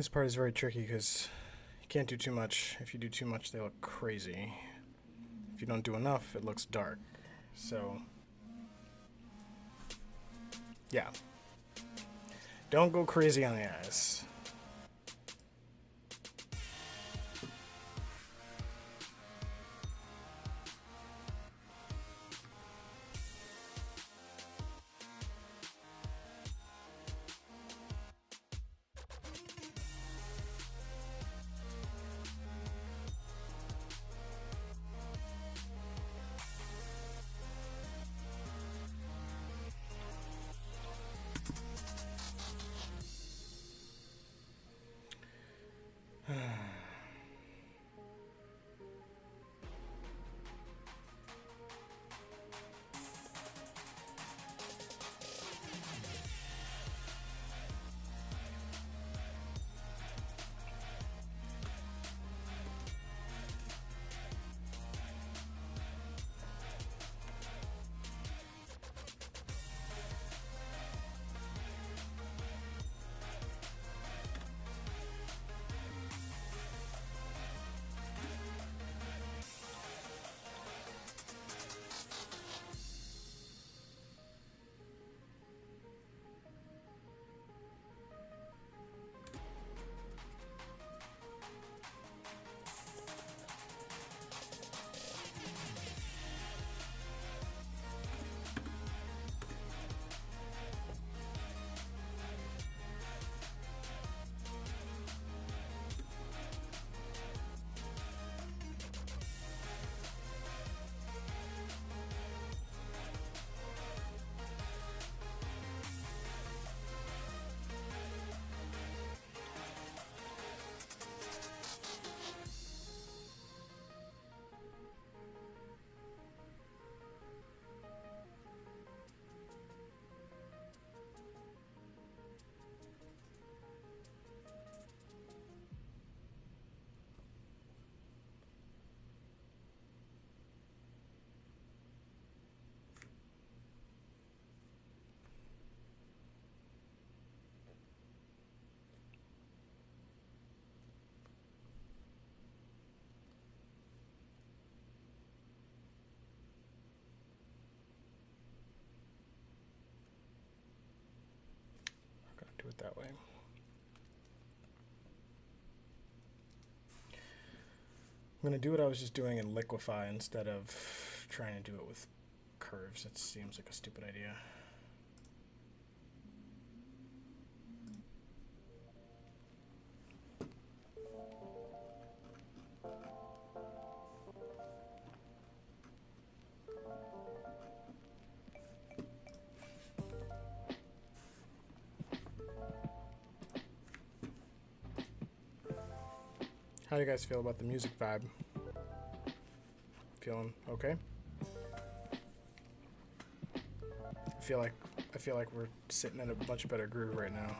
This part is very tricky because you can't do too much. If you do too much, they look crazy. If you don't do enough, it looks dark. So, yeah. Don't go crazy on the eyes. Do it that way. I'm going to do what I was just doing in Liquify instead of trying to do it with curves. It seems like a stupid idea. How do you guys feel about the music vibe? Feeling okay? I feel like we're sitting in a much better groove right now.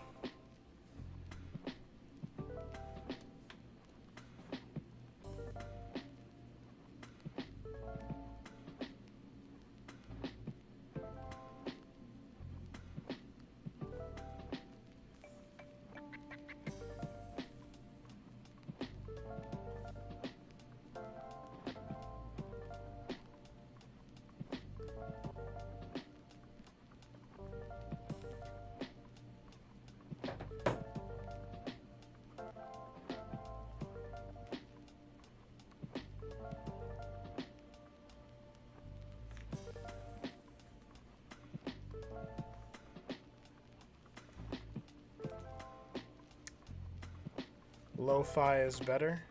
Lo-fi is better?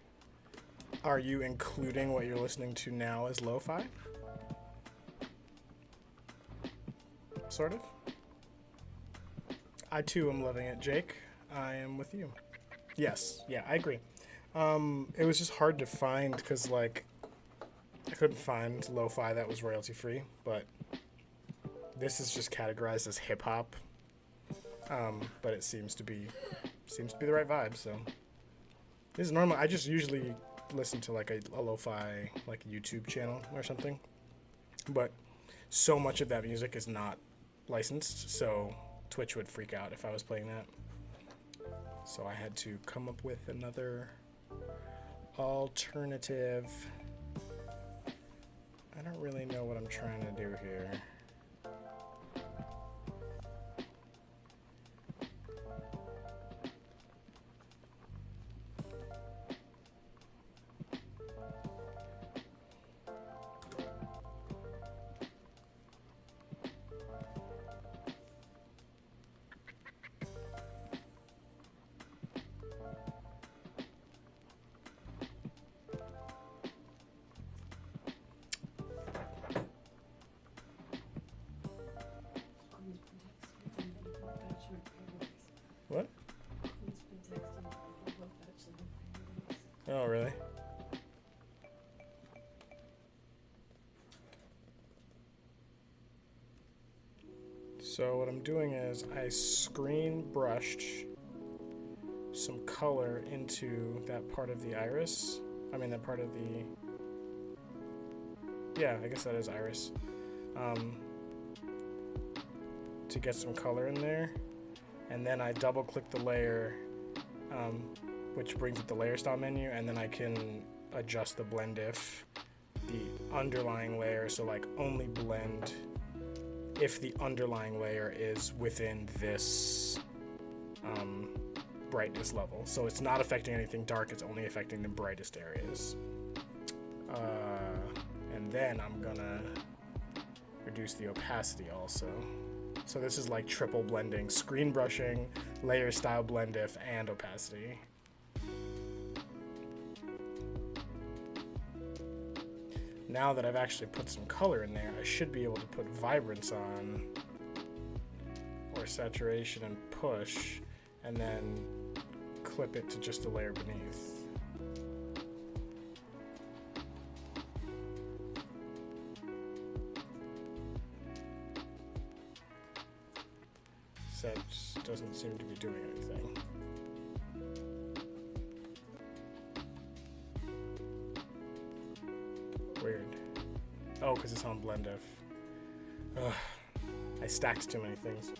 Are you including what you're listening to now as lo-fi? Sort of. I too am loving it, Jake. I am with you. Yes, yeah, I agree. It was just hard to find because, like, I couldn't find lo-fi that was royalty free, but this is just categorized as hip hop. But it seems to be the right vibe, so. This is normal. I just usually listen to like a lo-fi like YouTube channel or something, but so much of that music is not licensed, so Twitch would freak out if I was playing that. So I had to come up with another alternative. I don't really know what I'm trying to do here. What? Oh, really? So what I'm doing is I screen brushed some color into that part of the iris. I mean, that part of the... Yeah, I guess that is iris. To get some color in there. And then I double click the layer, which brings up the layer style menu, and then I can adjust the blend if the underlying layer, so like only blend if the underlying layer is within this brightness level. So it's not affecting anything dark, it's only affecting the brightest areas. And then I'm gonna reduce the opacity also. So this is like triple blending, screen brushing, layer style blend if, and opacity. Now that I've actually put some color in there, I should be able to put vibrance on, or saturation and push, and then clip it to just a layer beneath. That doesn't seem to be doing anything. Weird. Oh, because it's on blend if. Ugh. I stacked too many things.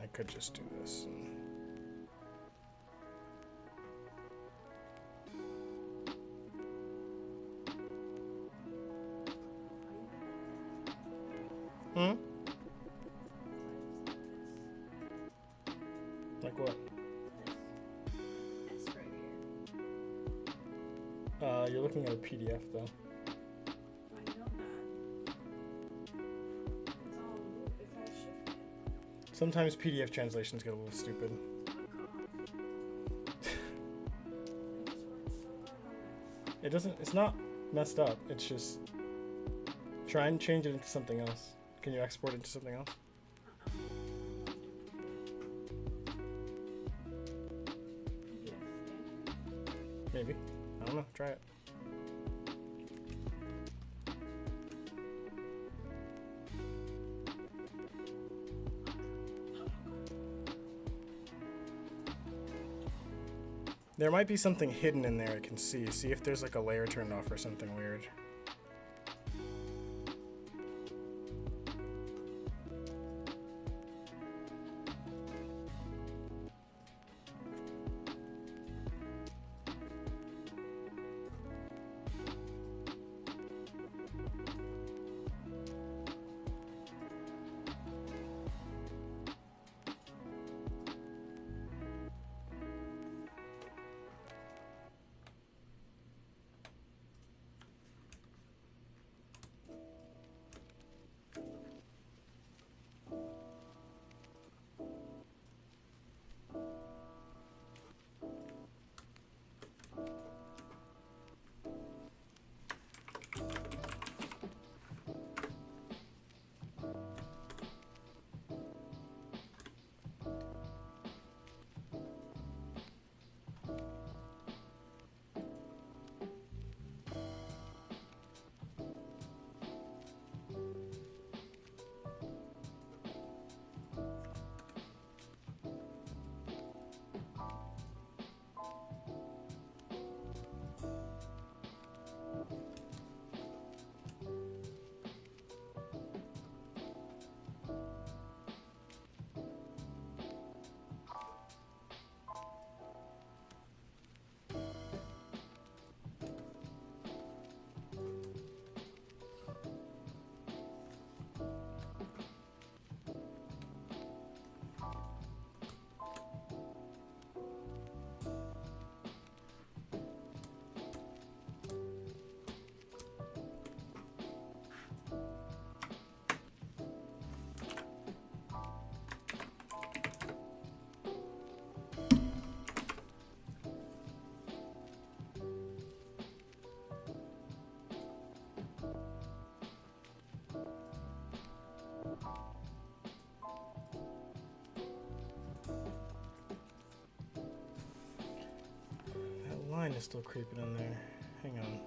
I could just do this. Like what? This right here. You're looking at a PDF though. I know that. It's all shifted. Sometimes PDF translations get a little stupid. It doesn't, it's not messed up. It's just, try and change it into something else. Can you export it into something else? Maybe. I don't know. Try it. There might be something hidden in there I can see. See if there's like a layer turned off or something weird. line is still creeping in there. Hang on.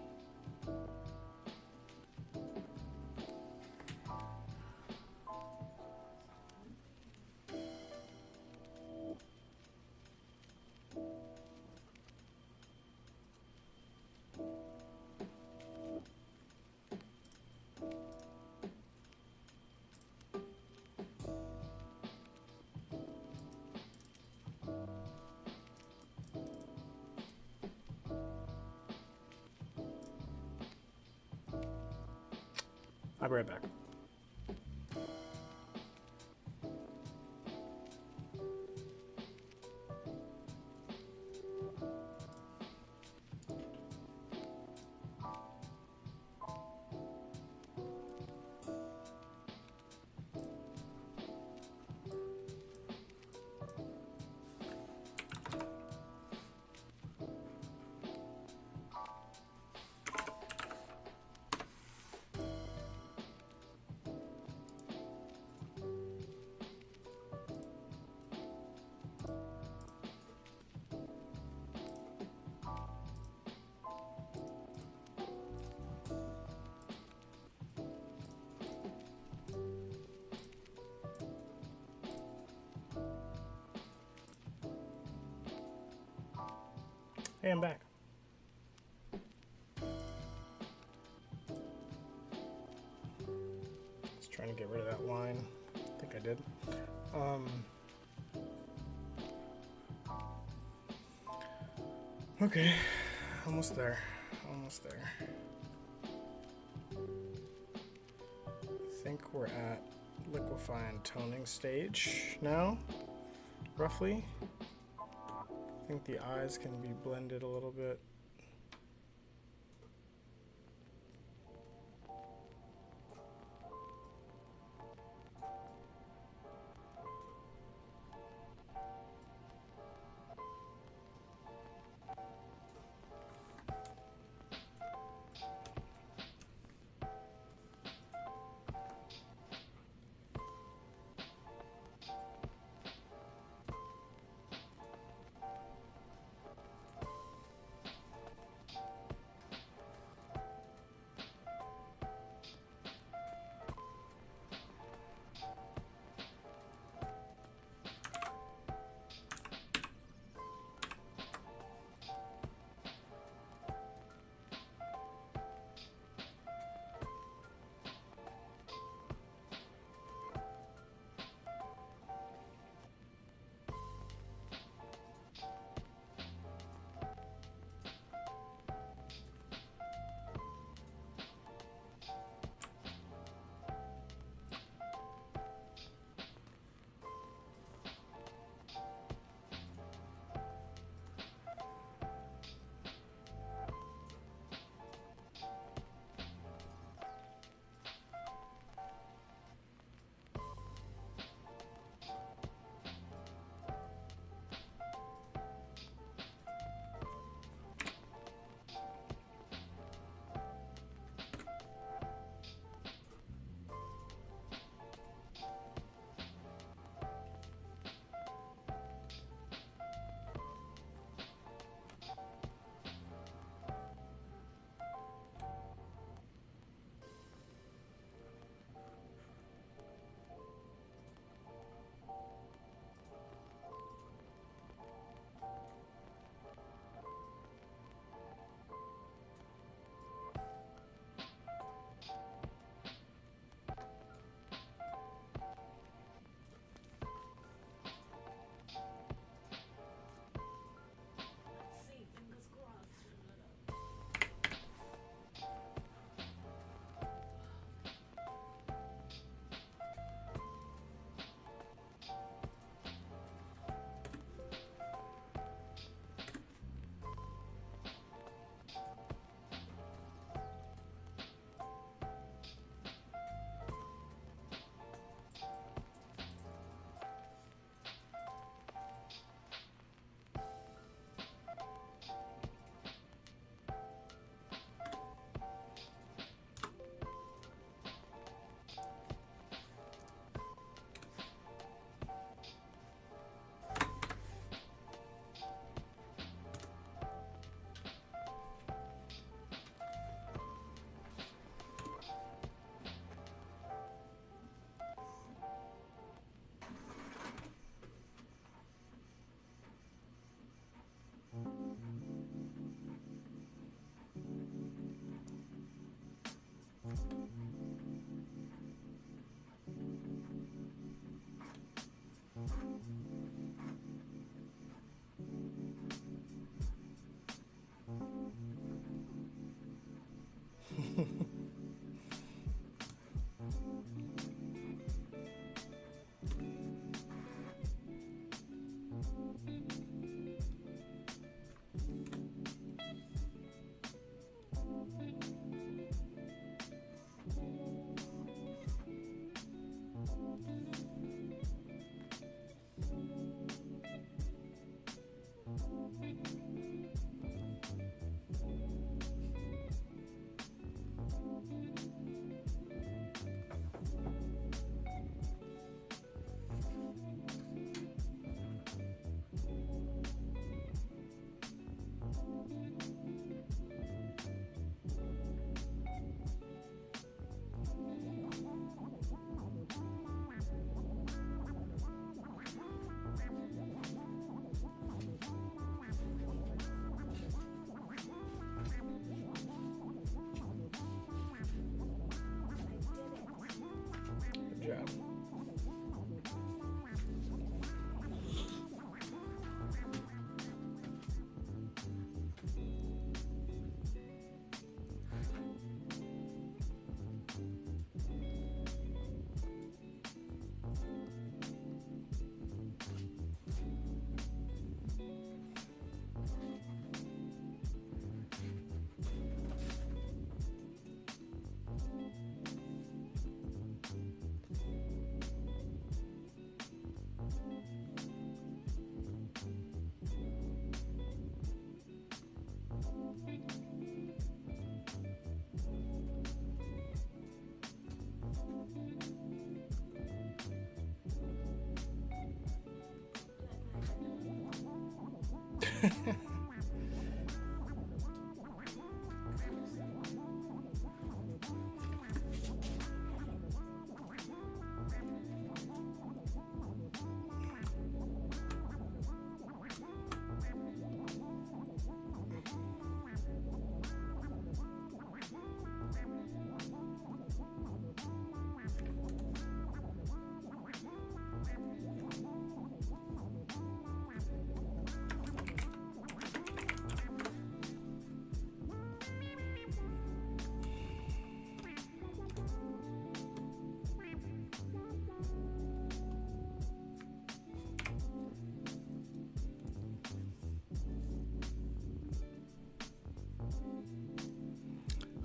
I'll be right back. Hey, I'm back. Just trying to get rid of that line. I think I did. Okay, almost there. Almost there. I think we're at liquefy and toning stage now, roughly. I think the eyes can be blended a little bit.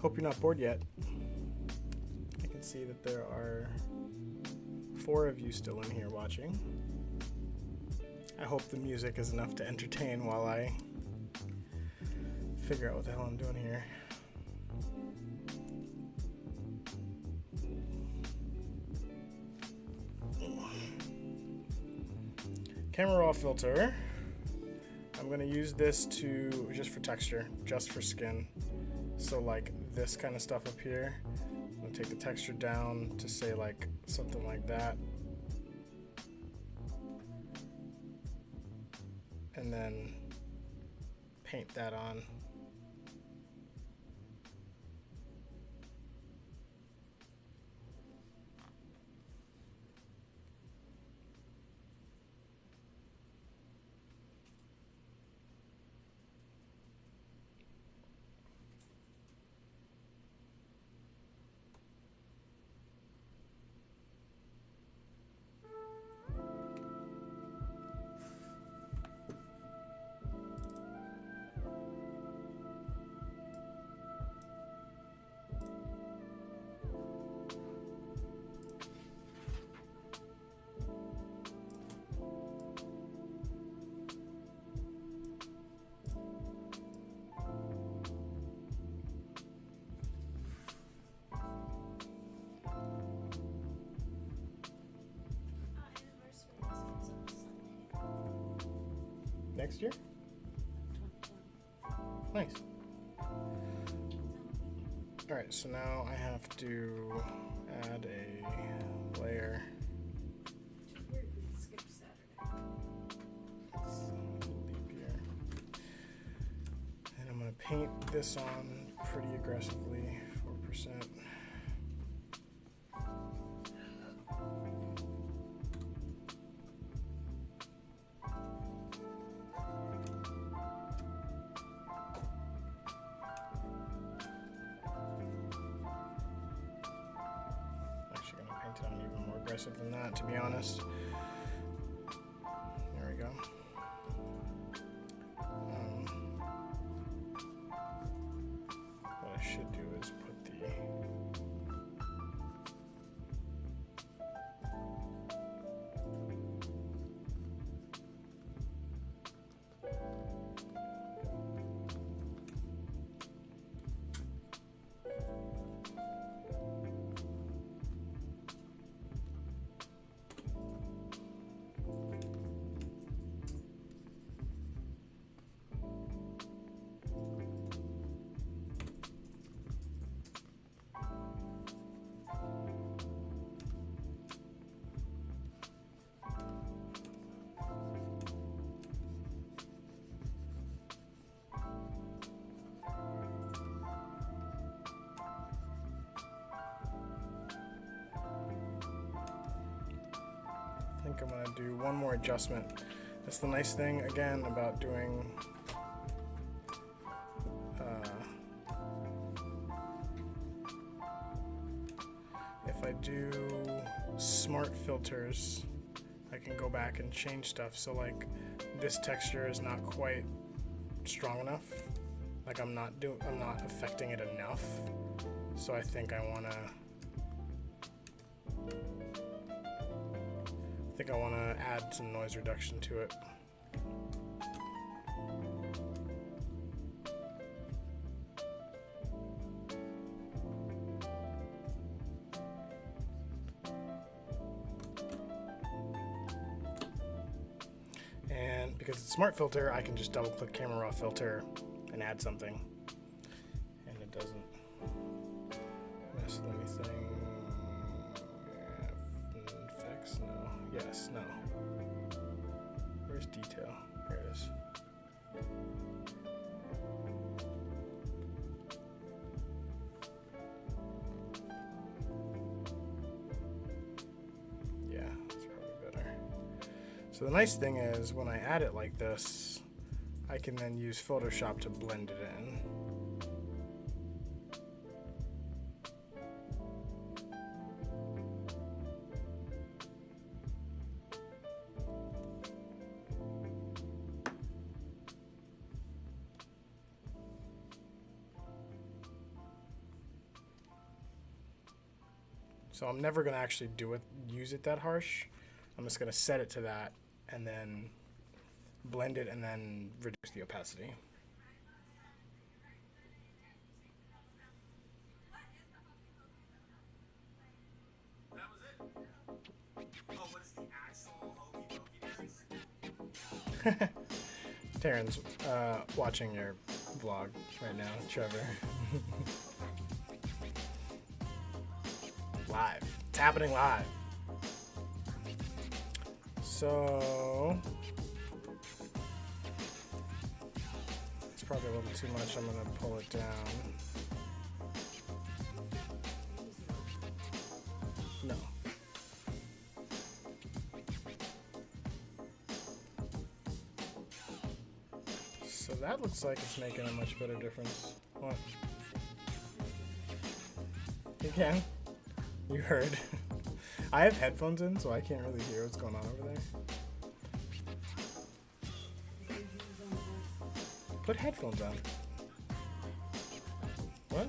Hope you're not bored yet. I can see that there are 4 of you still in here watching. I hope the music is enough to entertain while I figure out what the hell I'm doing here. Camera raw filter. I'm gonna use this to just for texture, just for skin. So like this kind of stuff up here, I'm gonna take the texture down to say like something like that. And then paint that on. Next year? Nice. Alright, so now I have to add a layer. Skip Saturday. Leap year. And I'm going to paint this on pretty aggressively, 4%. Than that, to be honest. There we go. What I should do is put the I think I'm going to do one more adjustment. That's the nice thing, again, about doing if I do smart filters, I can go back and change stuff. So like this texture is not quite strong enough. Like I'm not affecting it enough. So I think I want to add some noise reduction to it. because it's smart filter, I can just double click camera raw filter and add something. And it doesn't mess with anything. Effects, no. Yes, no. Where's detail? Here it is. Yeah, that's probably better. So the nice thing is when I add it like this, I can then use Photoshop to blend it in. So I'm never going to actually use it that harsh. I'm just going to set it to that and then blend it and then reduce the opacity. That was it. Oh, what is the actual hokey pokey dance? Taryn's watching your vlog right now, Trevor. Live. It's happening live. So it's probably a little too much. I'm gonna pull it down. No. So that looks like it's making a much better difference. What? You can? You heard. I have headphones in, so I can't really hear what's going on over there. Put headphones on. What?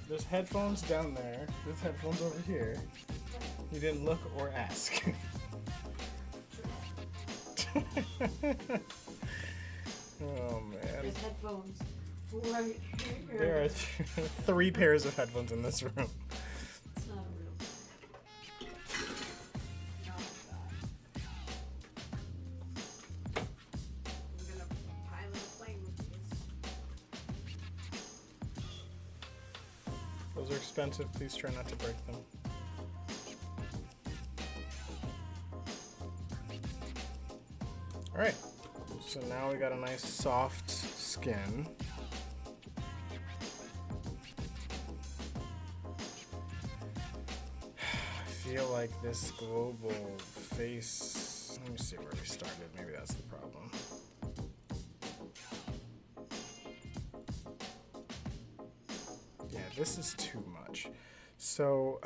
There's headphones down there. There's headphones over here. You didn't look or ask. Oh man. There's headphones right here. There are 3 pairs of headphones in this room. It's not a real. Oh my god. I'm gonna pilot a plane with these. Those are expensive. Please try not to break them. All right. So now we got a nice soft skin. I feel like this global face, let me see where we started. Maybe that's the problem. Yeah, this is too much. So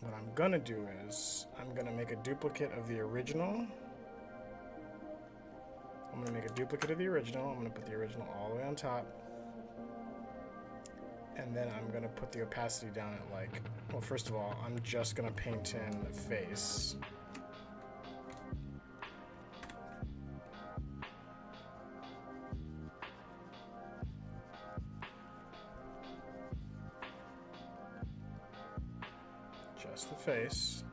what I'm gonna do is I'm gonna make a duplicate of the original. I'm gonna make a duplicate of the original. I'm gonna put the original all the way on top. And then I'm gonna put the opacity down at like, well, first of all, I'm just gonna paint in the face. Just the face.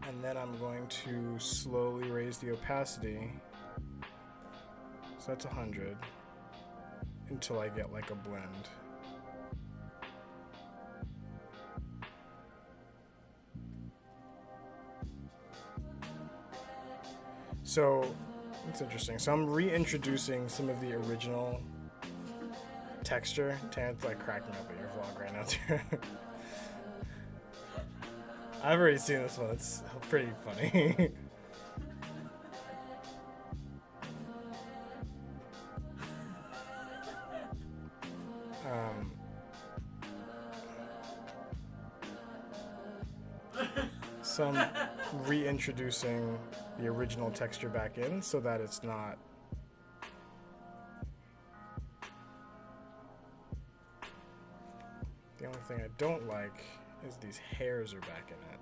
And then I'm going to slowly raise the opacity. So that's 100 until I get like a blend. So it's interesting. So I'm reintroducing some of the original texture. Tan's like cracking up at your vlog right now too. I've already seen this one. It's pretty funny. So I'm reintroducing the original texture back in so that it's not. The only thing I don't like is these hairs are back in it.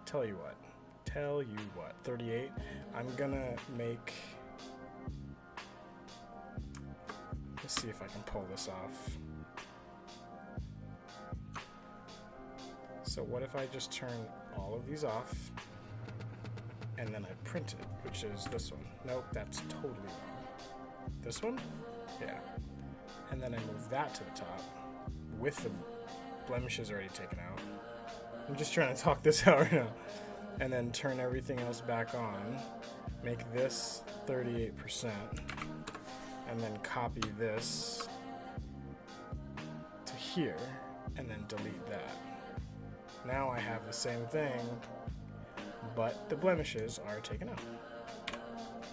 Tell you what, 38. I'm gonna make see if I can pull this off. So what if I just turn all of these off and then I print it, which is this one. Nope, that's totally wrong. This one? Yeah. And then I move that to the top with the blemishes already taken out. I'm just trying to talk this out right now. And then turn everything else back on. Make this 38%. And then copy this to here. And then delete that. Now I have the same thing, but the blemishes are taken out.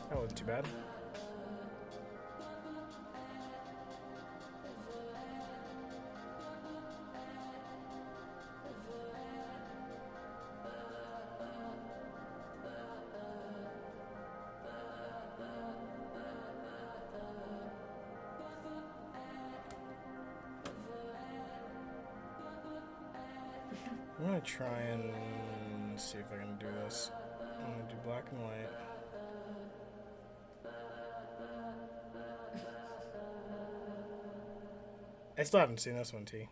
That wasn't too bad. I'm gonna try and see if I can do this. I'm gonna do black and white. I still haven't seen this one, T.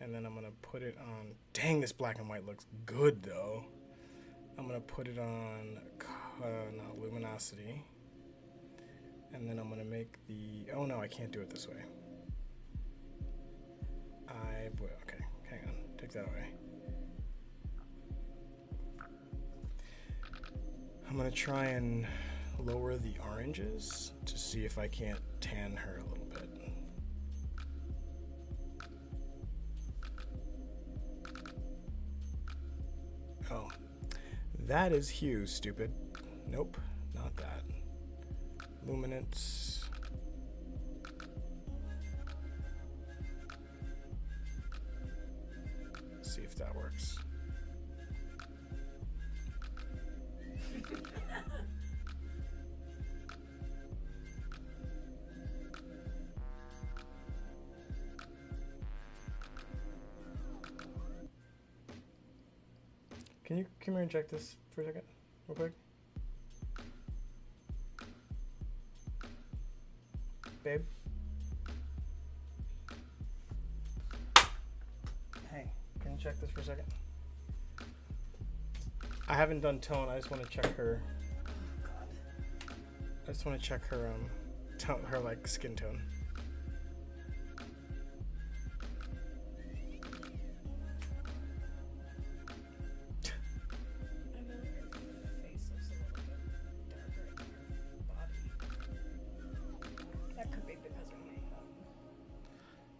And then I'm gonna put it on. Dang, this black and white looks good though. I'm gonna put it on luminosity. And then I'm gonna make the. Oh no, I can't do it this way. Okay, hang on. Take that away. I'm gonna try and lower the oranges to see if I can't tan her a little bit. Oh, that is hue, stupid. Nope, not that. Luminance. See if that works. Can you come here and check this for a second, real quick? Babe? Hey, can you check this for a second? I haven't done tone, I just want to check her. I just want to check her tone, her like skin tone.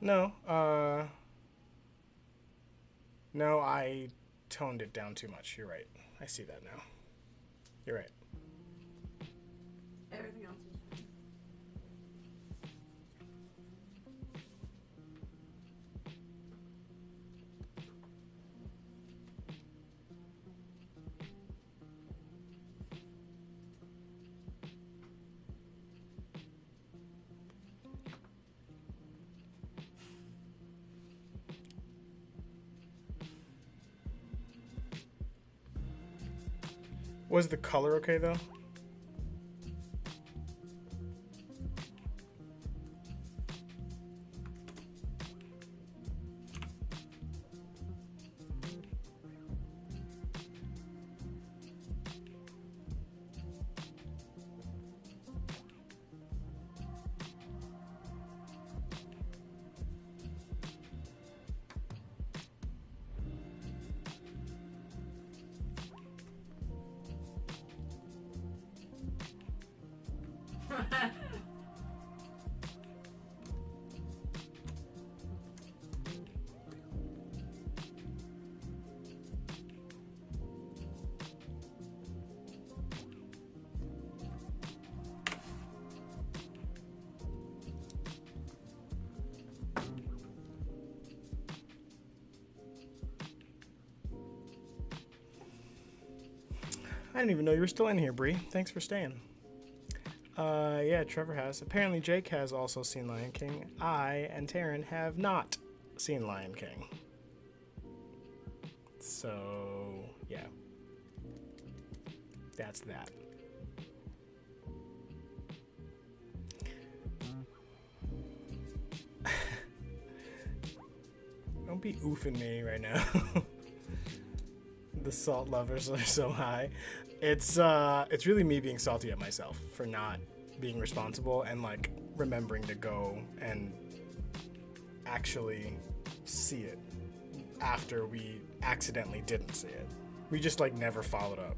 No, no, I toned it down too much. You're right. I see that now. You're right. Everything else was fine. Was the color okay though? I didn't even know you were still in here, Bree. Thanks for staying. Yeah, Trevor has. Apparently Jake has also seen Lion King. I and Taryn have not seen Lion King. So, yeah. That's that. Don't be oofing me right now. The salt levels are so high. It's really me being salty at myself for not being responsible and like remembering to go and actually see it after we accidentally didn't see it. We just like never followed up.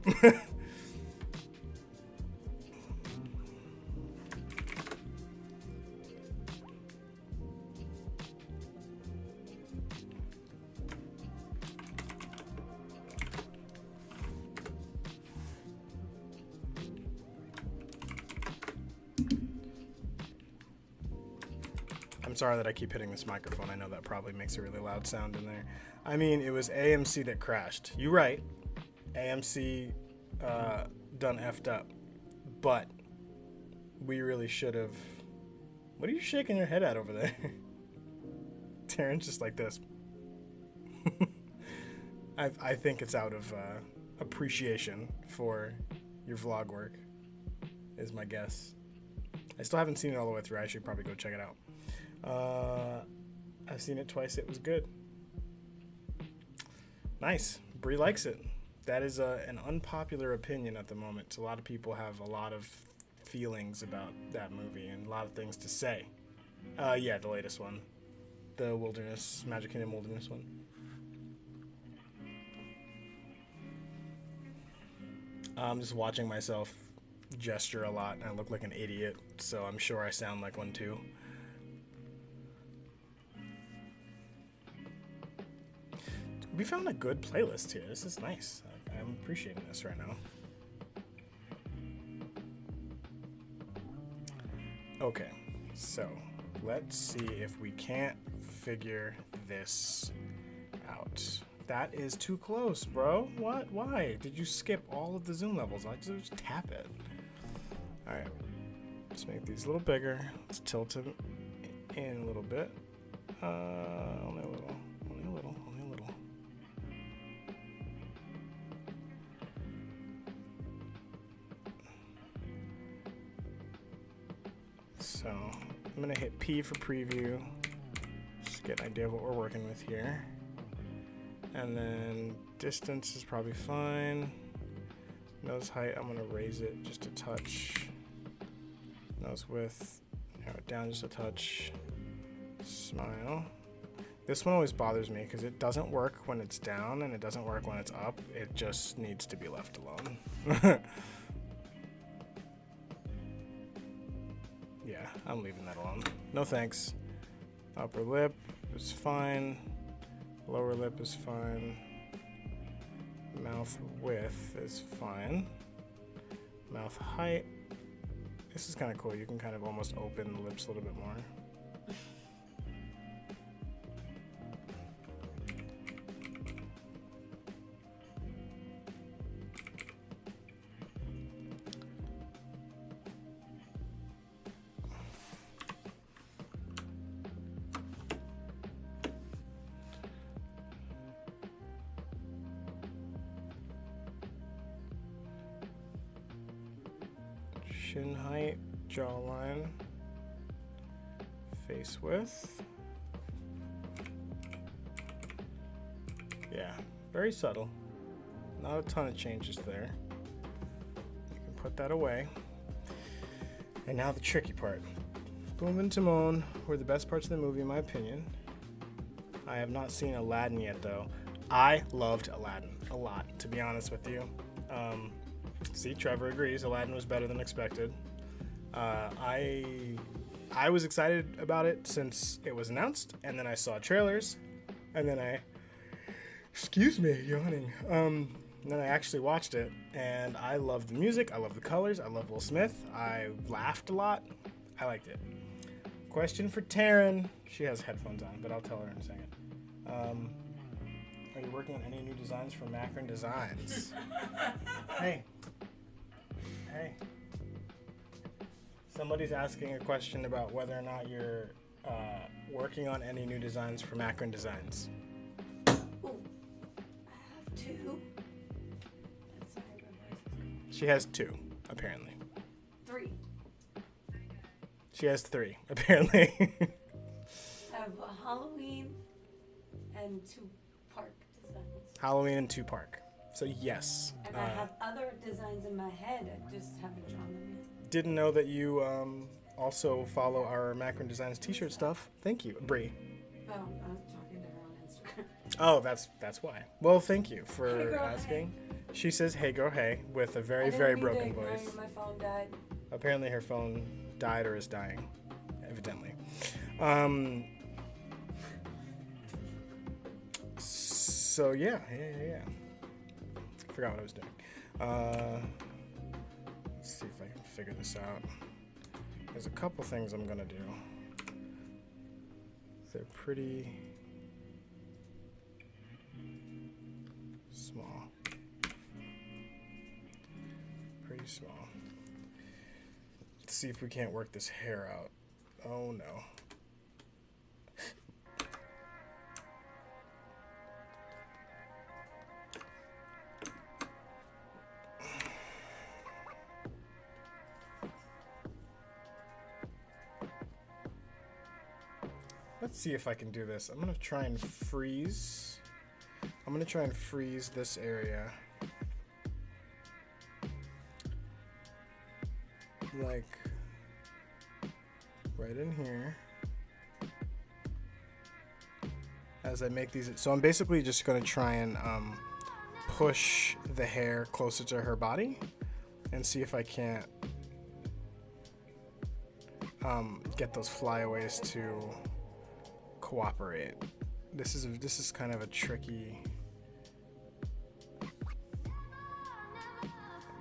I'm sorry that I keep hitting this microphone. I know that probably makes a really loud sound in there. I mean, it was AMC that crashed. You're right. AMC done effed up. But we really should have... What are you shaking your head at over there? Taryn's just like this. I think it's out of appreciation for your vlog work, is my guess. I still haven't seen it all the way through. I should probably go check it out. I've seen it twice. It was good. Nice. Bree likes it. That is an unpopular opinion at the moment. A lot of people have a lot of feelings about that movie and a lot of things to say. Yeah, the latest one. The Wilderness, Magic Kingdom Wilderness one. I'm just watching myself gesture a lot and I look like an idiot, so I'm sure I sound like one too. We found a good playlist here. This is nice. I'm appreciating this right now. Okay, so let's see if we can't figure this out. That is too close, bro. What? Why? Did you skip all of the zoom levels? I just tap it. All right, let's make these a little bigger. Let's tilt them in a little bit. Only a little. Only a little. Only a little. So I'm gonna hit P for preview. Just get an idea of what we're working with here. And then distance is probably fine. Nose height, I'm gonna raise it just a touch. Nose width, narrow it down just a touch. Smile. This one always bothers me because it doesn't work when it's down and it doesn't work when it's up. It just needs to be left alone. Yeah, I'm leaving that alone. No thanks. Upper lip is fine. Lower lip is fine. Mouth width is fine. Mouth height. This is kind of cool. You can kind of almost open the lips a little bit more. Chin height, jawline, face width. Yeah, very subtle. Not a ton of changes there. You can put that away. And now the tricky part. Boom and Timon were the best parts of the movie in my opinion. I have not seen Aladdin yet though. I loved Aladdin a lot, to be honest with you. See, Trevor agrees. Aladdin was better than expected. I was excited about it since it was announced, and then I saw trailers, and then excuse me, yawning. Then I actually watched it, and I loved the music. I love the colors. I love Will Smith. I laughed a lot. I liked it. Question for Taryn. She has headphones on, but I'll tell her in a second. Are you working on any new designs for Macron Designs? Hey. Hey. Somebody's asking a question about whether or not you're working on any new designs for Macron Designs. Oh, I have two. That's not how my voice is. She has two, apparently. Three. She has three, apparently. I have a Halloween, and 2 park designs. Halloween and 2 Park. So yes. And I have other designs in my head. I just haven't drawn them yet. Didn't know that you also follow our Macron Designs t-shirt stuff. Thank you, Bree. Oh, I was talking to her on Instagram. Oh, that's why. Well, thank you for Hey, girl, asking. She says, "Hey, girl, hey," with a I very, didn't very mean to broken ignore voice. you. My phone died. Apparently, her phone died or is dying, evidently. So yeah. Forgot what I was doing. Let's see if I can figure this out. There's a couple things I'm gonna do. They're pretty small. Pretty small. Let's see if we can't work this hair out. Oh no. Let's see if I can do this. I'm gonna try and freeze. I'm gonna try and freeze this area. Like right in here. As I make these, so I'm basically just gonna try and push the hair closer to her body and see if I can't get those flyaways to cooperate. This is kind of a tricky.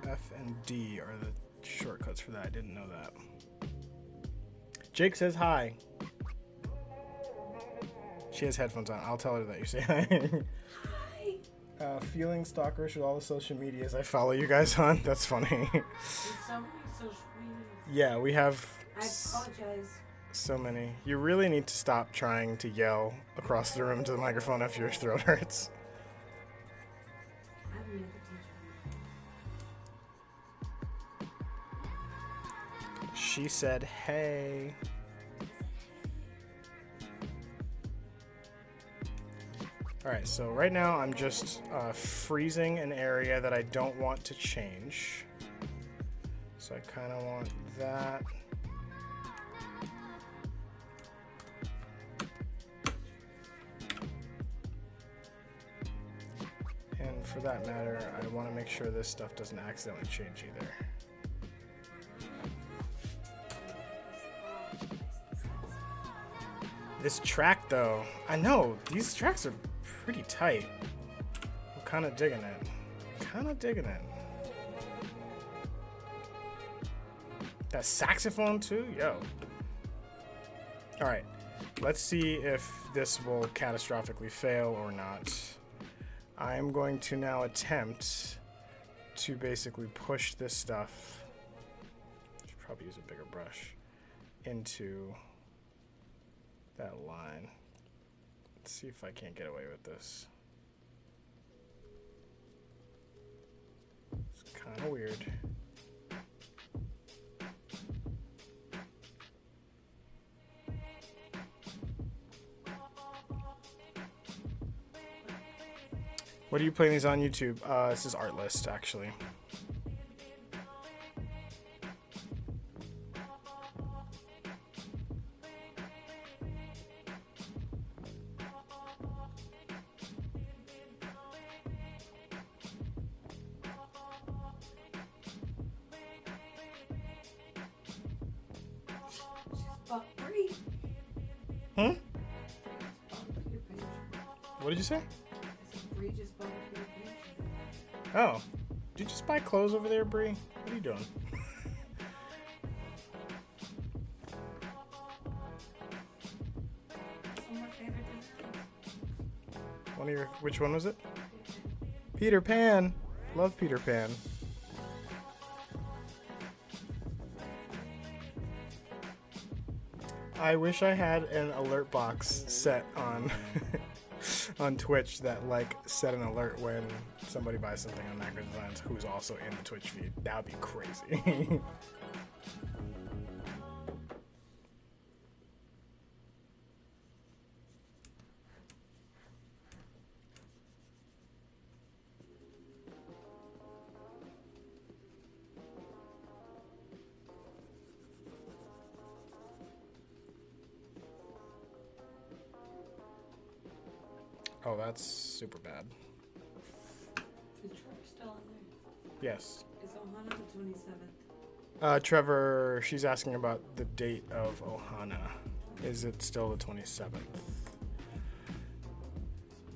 F and D are the shortcuts for that. I didn't know that. Jake says hi. She has headphones on. I'll tell her that you say hi. Hi. Feeling stalkerish with all the social medias I follow you guys on. That's funny. There's so many social medias. Yeah, we have I apologize. so many. You really need to stop trying to yell across the room to the microphone if your throat hurts. I'm the teacher. She said, hey. Alright, so right now I'm just freezing an area that I don't want to change. So I kind of want that. And for that matter, I want to make sure this stuff doesn't accidentally change either. This track though, I know, these tracks are pretty tight. I'm kind of digging it. That saxophone too? Yo. Alright, let's see if this will catastrophically fail or not. I'm going to now attempt to basically push this stuff, should probably use a bigger brush, into that line. Let's see if I can't get away with this. It's kind of weird. What are you playing these on YouTube? This is Artlist, actually. Hmm? What did you say? Oh, did you just buy clothes over there, Bree? What are you doing? Which one was it? Peter Pan. Love Peter Pan. I wish I had an alert box set on on Twitch that like set an alert when somebody buys something on Macro Designs who's also in the Twitch feed. That would be crazy. Oh, that's super bad. Is Trevor still on there? Yes. Is Ohana the 27th? Trevor, she's asking about the date of Ohana. Is it still the 27th?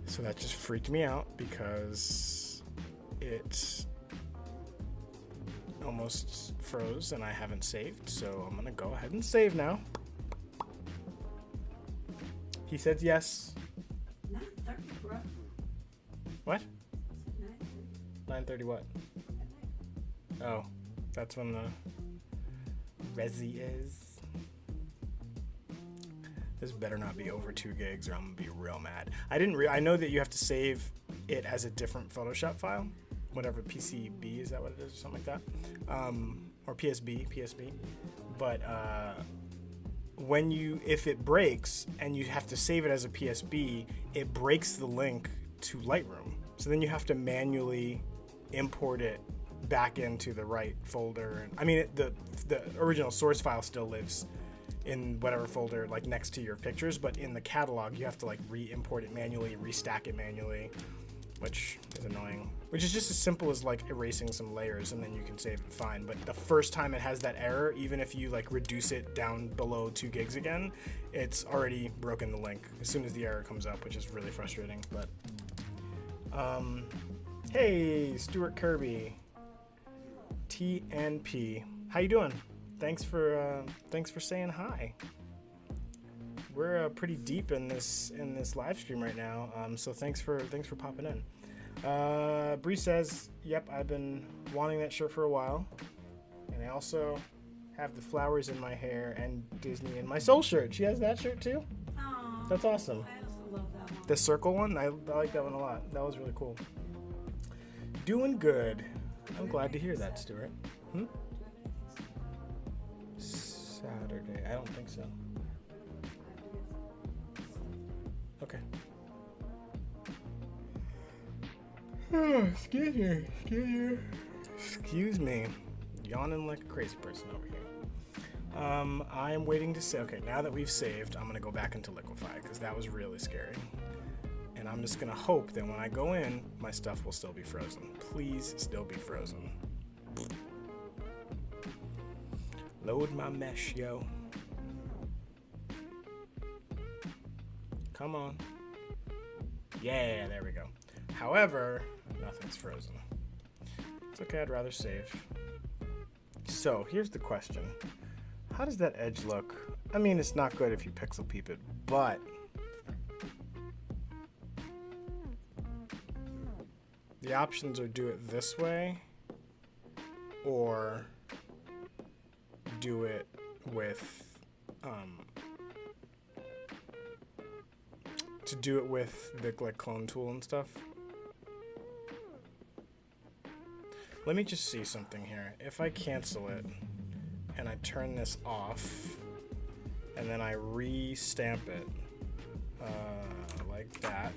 So that just freaked me out because it almost froze and I haven't saved. So I'm gonna go ahead and save now. He said yes. 9:30, bro. What? Is it 9:30? 9:30 what? At night. Oh, that's when the Resi is. This better not be over 2 gigs or I'm gonna be real mad. I know that you have to save it as a different Photoshop file, whatever PCB, is that what it is or something like that? Or PSB. But if it breaks and you have to save it as a PSB, it breaks the link to Lightroom. So then you have to manually import it back into the right folder. I mean, the original source file still lives in whatever folder like next to your pictures, but in the catalog you have to like re-import it manually, restack it manually, which is annoying. Which is just as simple as like erasing some layers and then you can save it fine. But the first time it has that error, even if you like reduce it down below 2 gigs again, it's already broken the link as soon as the error comes up, which is really frustrating. But hey, Stuart Kirby, TNP, how you doing? Thanks for saying hi. We're pretty deep in this live stream right now, so thanks for popping in. Bree says, "Yep, I've been wanting that shirt for a while, and I also have the flowers in my hair and Disney in my soul shirt." She has that shirt too. Aww, That's awesome. I also love that one. The circle one, I like that one a lot. That was really cool. Doing good. I'm glad to hear that, Stuart. Saturday. I don't think so. Okay. Excuse me. Yawning like a crazy person over here. I am waiting to say, okay, now that we've saved, I'm gonna go back into Liquify because that was really scary. And I'm just gonna hope that when I go in, my stuff will still be frozen. Please still be frozen. Load my mesh, yo. Come on. Yeah, there we go. However, nothing's frozen. It's okay, I'd rather save. So, here's the question. How does that edge look? I mean, it's not good if you pixel peep it, but the options are do it this way or do it with to do it with the like clone tool and stuff. Let me just see something here. If I cancel it and I turn this off and then I re-stamp it like that,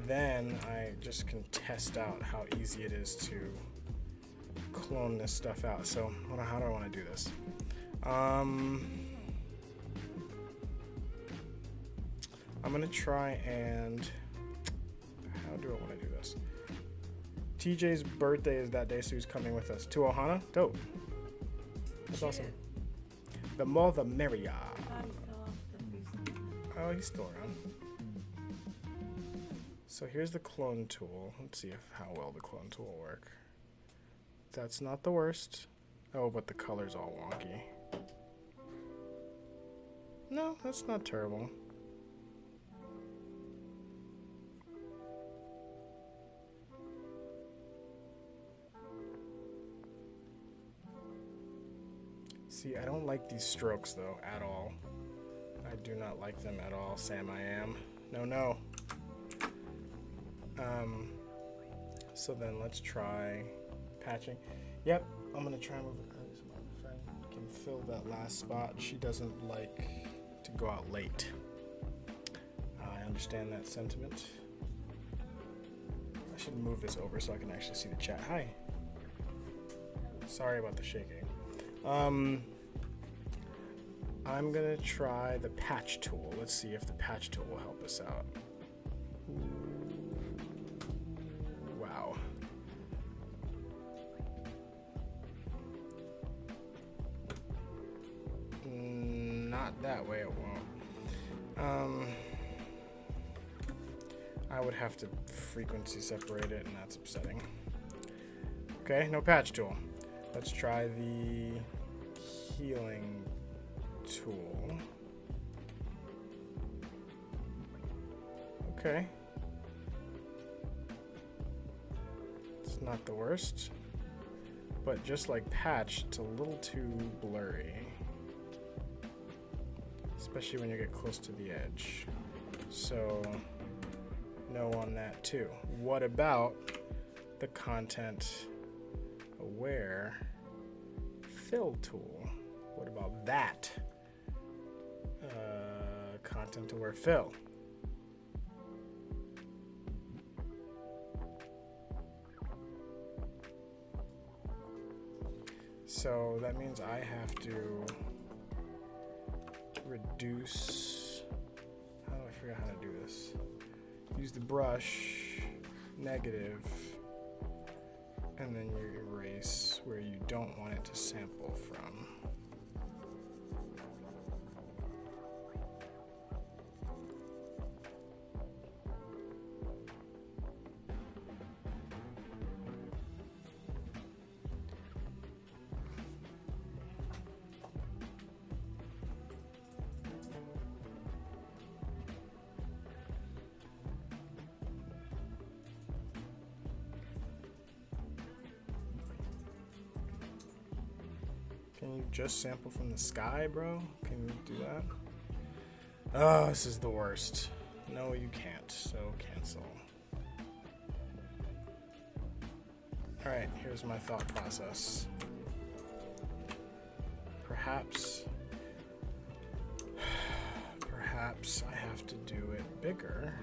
then I just can test out how easy it is to clone this stuff out. So how do I want to do this? I'm gonna try and, how do I want to do this? TJ's birthday is that day, so he's coming with us to Ohana. Dope. That's awesome. The more the merrier. Oh, he's still around. So here's the clone tool. Let's see how well the clone tool will work. That's not the worst. Oh, but the color's all wonky. No, that's not terrible. See, I don't like these strokes though, at all. I do not like them at all, Sam I am. No. So then let's try patching. Yep, I'm gonna try and move it so my friend can fill that last spot. She doesn't like to go out late. I understand that sentiment. I should move this over so I can actually see the chat. Hi. Sorry about the shaking. I'm gonna try the patch tool. Let's see if the patch tool will help us out. Wow. Not that way, it won't. I would have to frequency separate it, and that's upsetting. Okay, no patch tool. Let's try the healing tool. Okay. It's not the worst, but just like patch, it's a little too blurry, especially when you get close to the edge. So no on that too. What about the content aware fill tool? What about that? Content aware fill. So that means I have to reduce. How do I figure out how to do this? Use the brush, negative, and then you erase where you don't want it to sample from. Can you just sample from the sky, bro? Can you do that? Oh, this is the worst. No, you can't, so cancel. Alright, here's my thought process. Perhaps I have to do it bigger.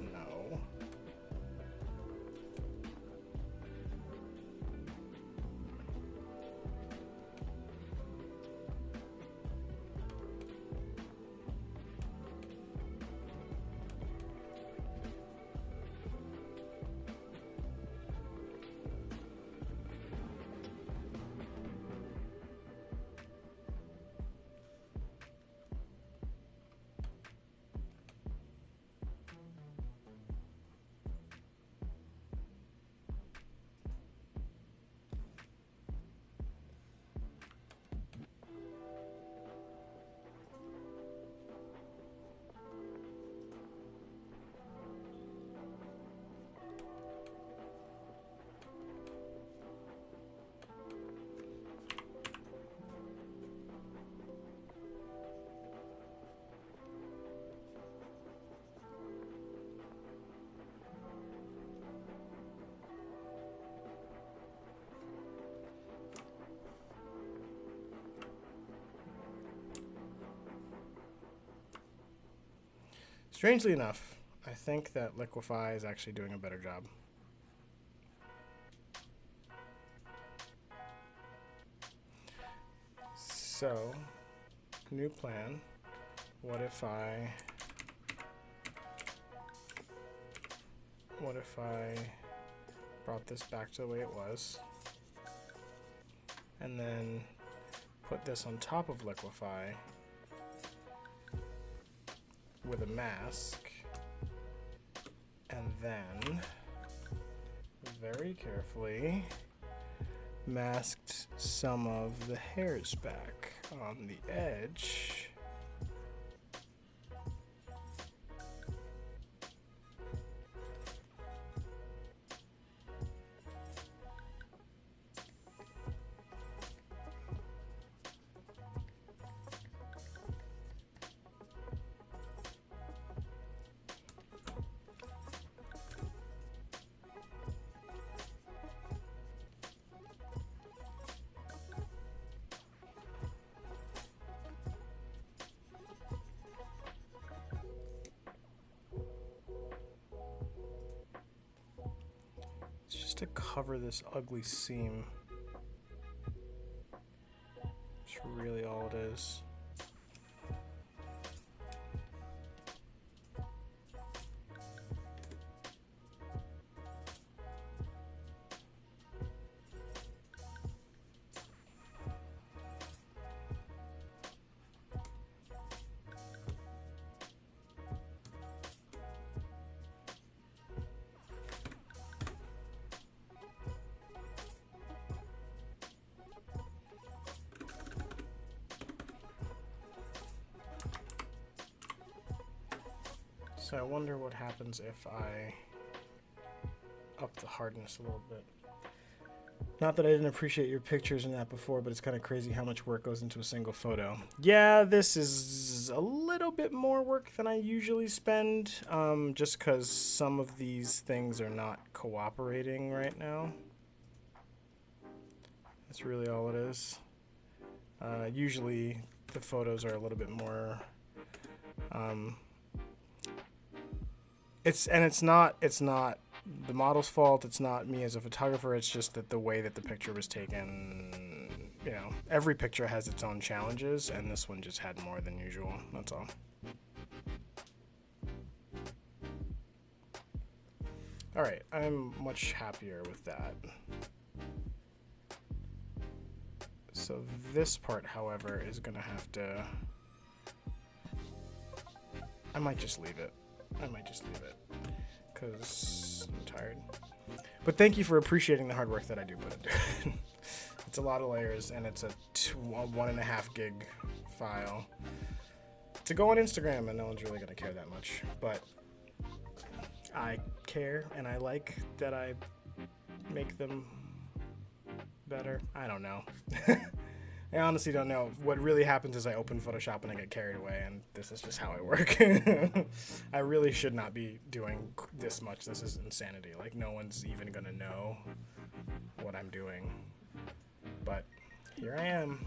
No. Strangely enough, I think that Liquify is actually doing a better job. So, new plan. What if I brought this back to the way it was, and then put this on top of Liquify with a mask, and then very carefully masked some of the hairs back on the edge. Just to cover this ugly seam. That's really all it is. So I wonder what happens if I up the hardness a little bit. Not that I didn't appreciate your pictures in that before, but it's kind of crazy how much work goes into a single photo. Yeah, this is a little bit more work than I usually spend, just because some of these things are not cooperating right now. That's really all it is. Usually the photos are a little bit more... It's not the model's fault, it's not me as a photographer, it's just that the way that the picture was taken, you know, every picture has its own challenges, and this one just had more than usual, that's all. Alright, I'm much happier with that. So this part, however, is gonna have to... I might just leave it. Because I'm tired. But thank you for appreciating the hard work that I do put into it. It's a lot of layers, and it's a 1.5 gig file to go on Instagram, and no one's really gonna care that much. But I care, and I like that I make them better. I don't know. I honestly don't know. What really happens is I open Photoshop and I get carried away, and this is just how I work. I really should not be doing this much. This is insanity. Like, no one's even gonna know what I'm doing. But here I am.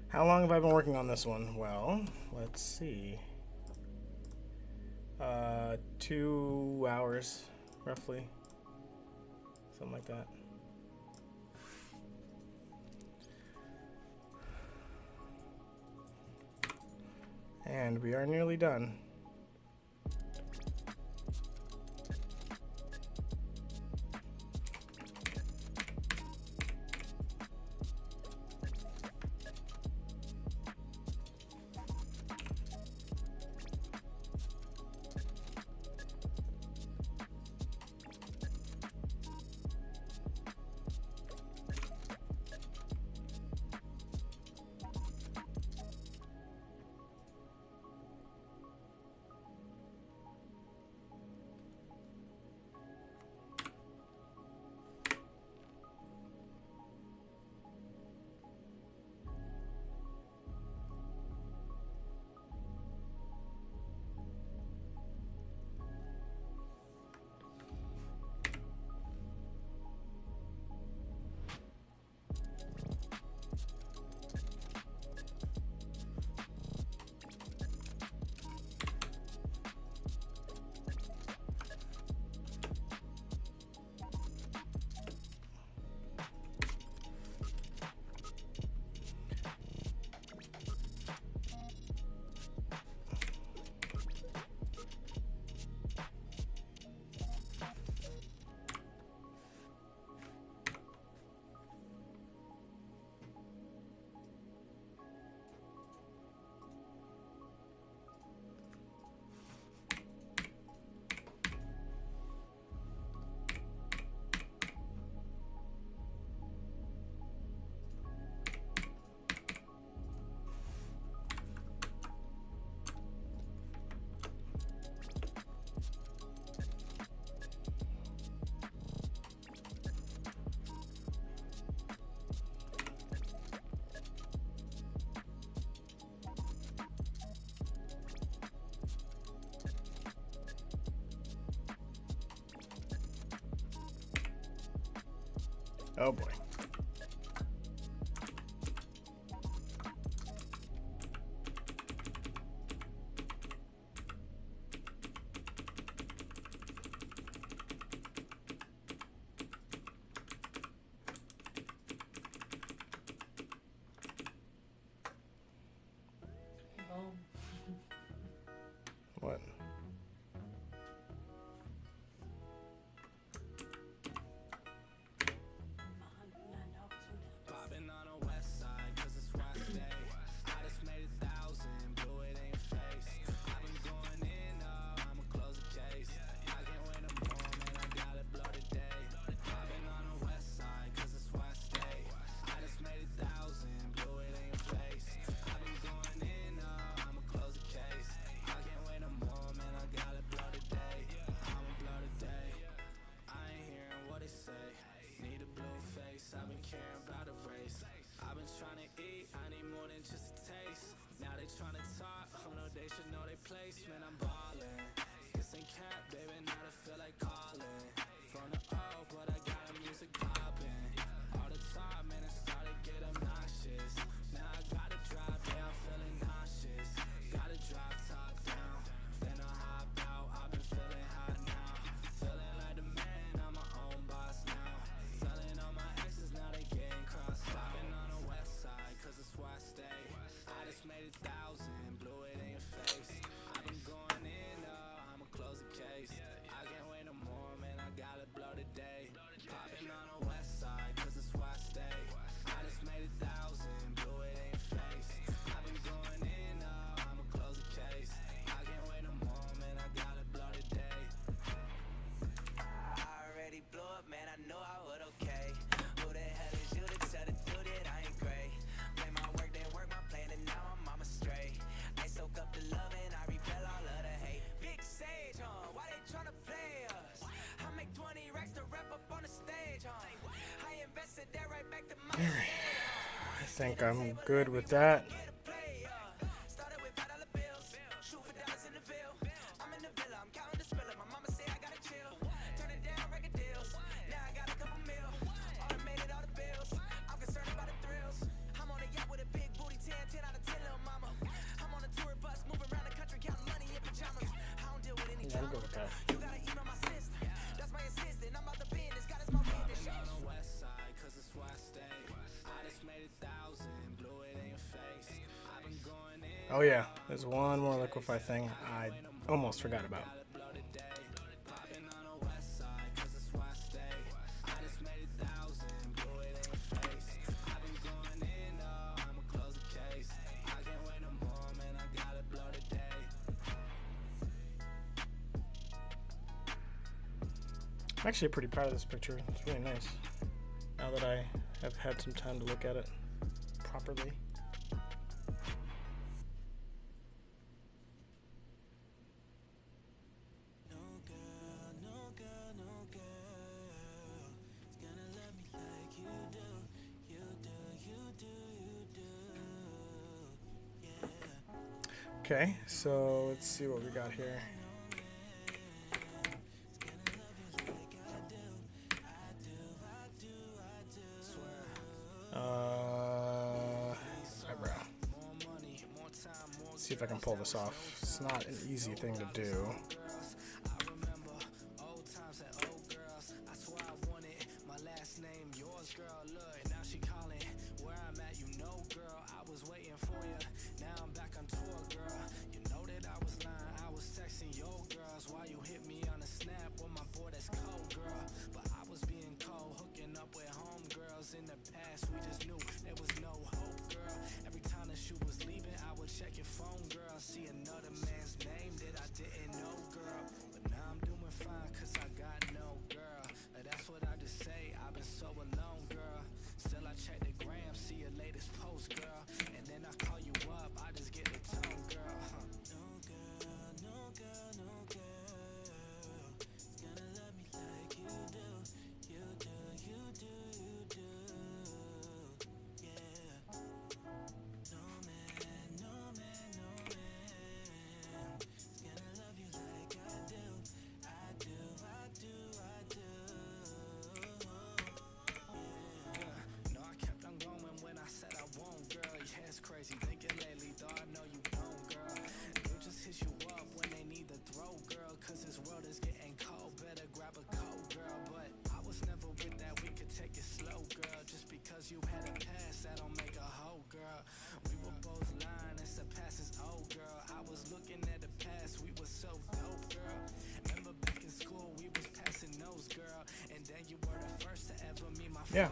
How long have I been working on this one? Well, let's see. 2 hours, roughly. Something like that. And we are nearly done. Oh boy. Boom. What? $109 Popping on the west side, cause it's where I stay. I just made 1,000, blew it in your face. I've been going in, I'ma close the case. I can't wait no more, man, I gotta blow today. Popping on the west side, cause it's where I stay. I just made 1,000, blew it in your face. I've been going in, I'ma close the case. I can't wait no more, man, I gotta blow today. I'ma blow today. I ain't hearing what they say. Need a blue face, I've been caring about a race. I've been trying to eat, I need more than just a taste. Now they trying to talk, oh no, they should know they place. Man, I'm ballin'. This ain't cap, baby, now I feel like calling. From the O, but I got the music poppin'. All the time, man, it started get obnoxious. Now I gotta drive, yeah, I'm feeling nauseous. Gotta drive top down, then I hop out. I've been feeling hot now. Feeling like the man, I'm my own boss now. Telling all my exes, now they getting crossed. Popping on the west side, cause it's where I stay. I just made 1,000, blew it in your face. I've been going in, I'ma close the case. I can't wait no more, man, I gotta blow today. Popping on the west side, cause it's where I stay. I just made 1,000, blew it in your face. I've been going in, I'ma close the case. I can't wait no more, man, I gotta blow today. I already blew up, man, I know I would okay. Who the hell is you to tell the dude that I ain't great? Play my work, then work my plan, and now I'm on my straight. I soak up the love and I repel all of the hate. Big Sage, why they tryna play us? I make 20 racks to rap up on the stage, I invested that right back to my I think I'm good with that. Started with $5 bills, shoot for dollars in the Ville. I'm in the villa, I'm counting the spiller. My mama say I gotta chill. Turn it down, record deals. Now I got a couple mil. Automated all the bills. I'm concerned about the thrills. I'm on a yacht with a big booty, 10 out of 10, little mama. I'm on a tour bus, moving around the country, counting money in pajamas. I don't deal with any Yeah, I'm drama. good with that. You gotta email my sister. That's my assistant. I'm about to be in this. God is my witness. On the west side, cause it's where I stay. I just made 1,000, blew it in your face. I've been going in. Oh yeah, there's one more liquefy thing I almost forgot about. Popping on the west side, cause it's where I stay. I just made 1,000, blew it in your face. I've been going in, I'ma close the case. I can't wait no more, man, I gotta blow today. I'm actually pretty proud of this picture. It's really nice. Now that I have had some time to look at it properly. No girl, no girl, no girl is gonna love me like you do. You do, you do, you do. Yeah. Okay, so let's see what we got here. Eyebrow. Let's see if I can pull this off. It's not an easy thing to do. I remember old times and old girls. I swear I wanted my last name, yours, girl. Look, now she calling where I'm at. You know, girl, I was waiting for you. Now I'm back on tour, girl. You know that I was lying. I was texting your girls while you hit me on a snap with my boy that's cold, girl. But I was being cold, hooking up with homegirls in the past. We just knew there was no hope, girl. Every time the shoe was leaving, I would check your phone, girl. See another man's name that I didn't know, girl. yeah,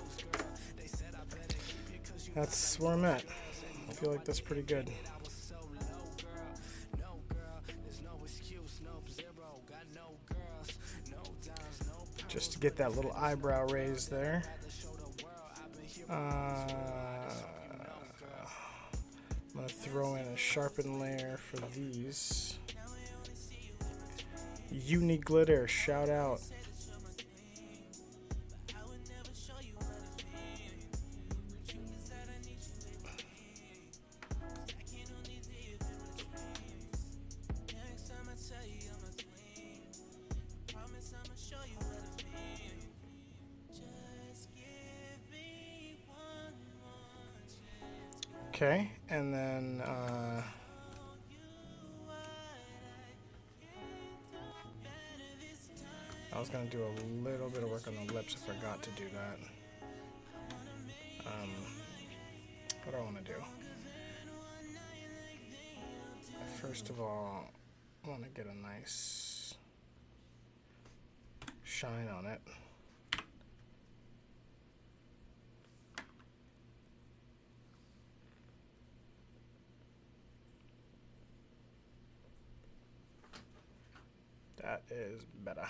that's where I'm at. I feel like that's pretty good. Just to get that little eyebrow raised there. I'm going to throw in a sharpen layer for these. Unique Glitter, shout out. Okay, and then I was going to do a little bit of work on the lips. I forgot to do that. What do I want to do? First of all, I want to get a nice shine on it. That is better.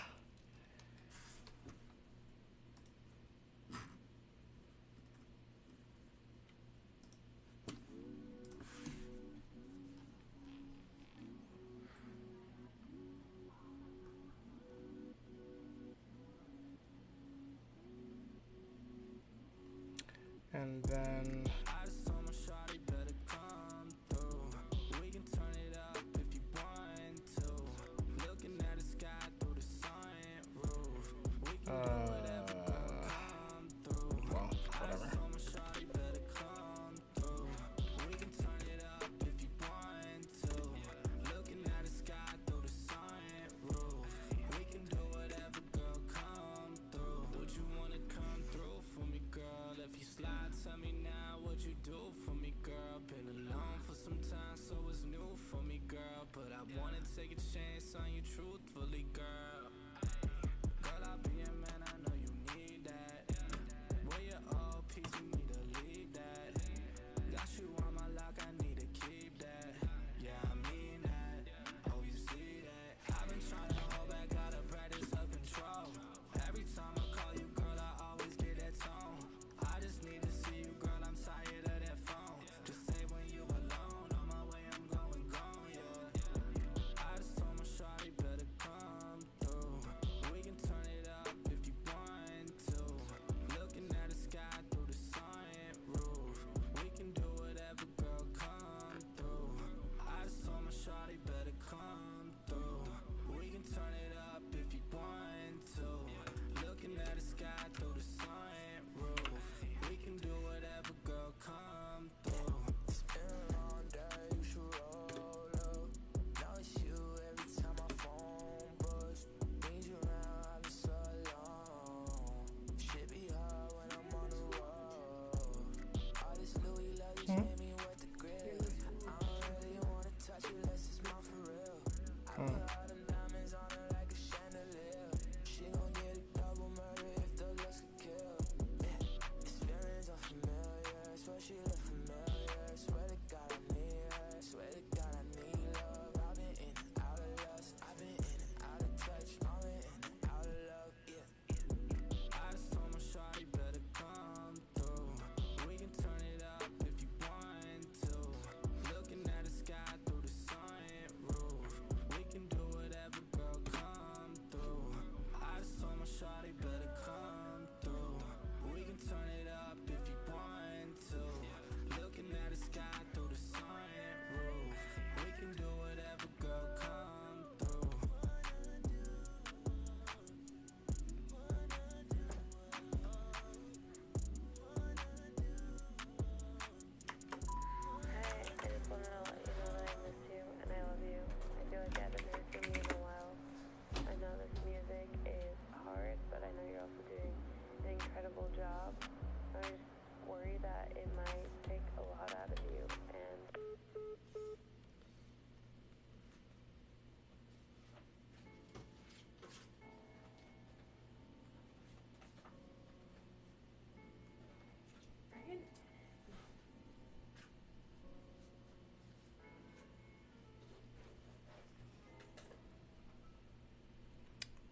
And then well, whatever. Take a chance on you truthfully, girl. Girl, I'll be a man, I know you need that. Where your old piece, you need to leave that. Got you on my lock, I need to keep that. Yeah, I mean that. Oh, you see that? I've been trying to hold back, gotta practice self-control. Every time I call you, girl, I always get that tone. I just need to see you, girl, I'm tired of that phone. Just say when you alone, on my way, I'm going, yeah. I just told my shawty better come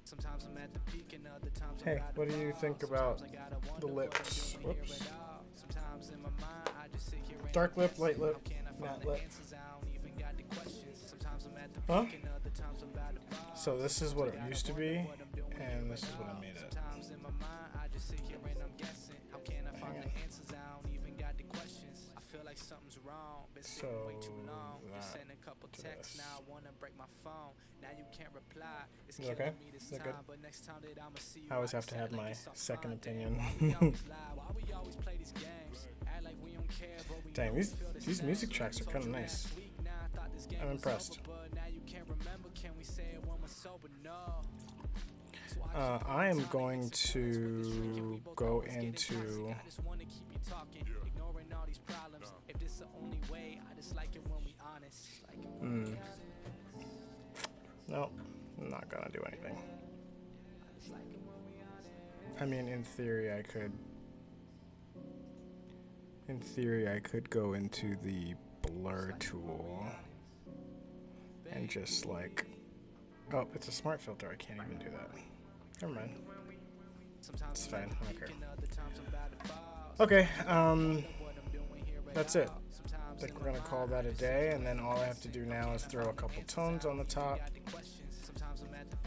Sometimes I'm at the peak and other times I'm Hey, about to what do you fall. think about Sometimes I gotta the wonder what I'm lips? doing here Whoops. at all. Sometimes in my mind I just sit here and Dark I'm lip, guessing. light lip, How can I find matte the lip. answers? I don't even got the questions. Sometimes I'm at the Huh? peak and other times I'm about to fall. So this is what it used to be, What I'm doing and here this at is what I all. made it. Sometimes in my mind I just sit here and I'm guessing. How can I find the answers? I don't even got the questions. I feel like something's wrong. Been sitting way too long. Just sent a couple texts. Now I wanna break my phone. Now you can't reply. It's You killing okay? me this Is that good? time. But next time that I'ma see you, I always I have to have like my it's all second fine. opinion. Why we always lie? Why we always play these games? Act like we don't care, but we Dang, know we feel the these same. music tracks are Told kind of you nice. last week, now I thought this game I'm was impressed. over, but now you can't remember. Can we say it when we're sober? No. So I am going to go into. I just wanna keep you talking, ignoring all these problems. If this the only way, I just like it when we honest. No, I'm not gonna do anything. I mean, in theory, I could. In theory, I could go into the blur tool and just like. Oh, it's a smart filter. I can't even do that. Never mind. It's fine. Okay. That's it. I think we're gonna call that a day, and then all I have to do now is throw a couple tones on the top.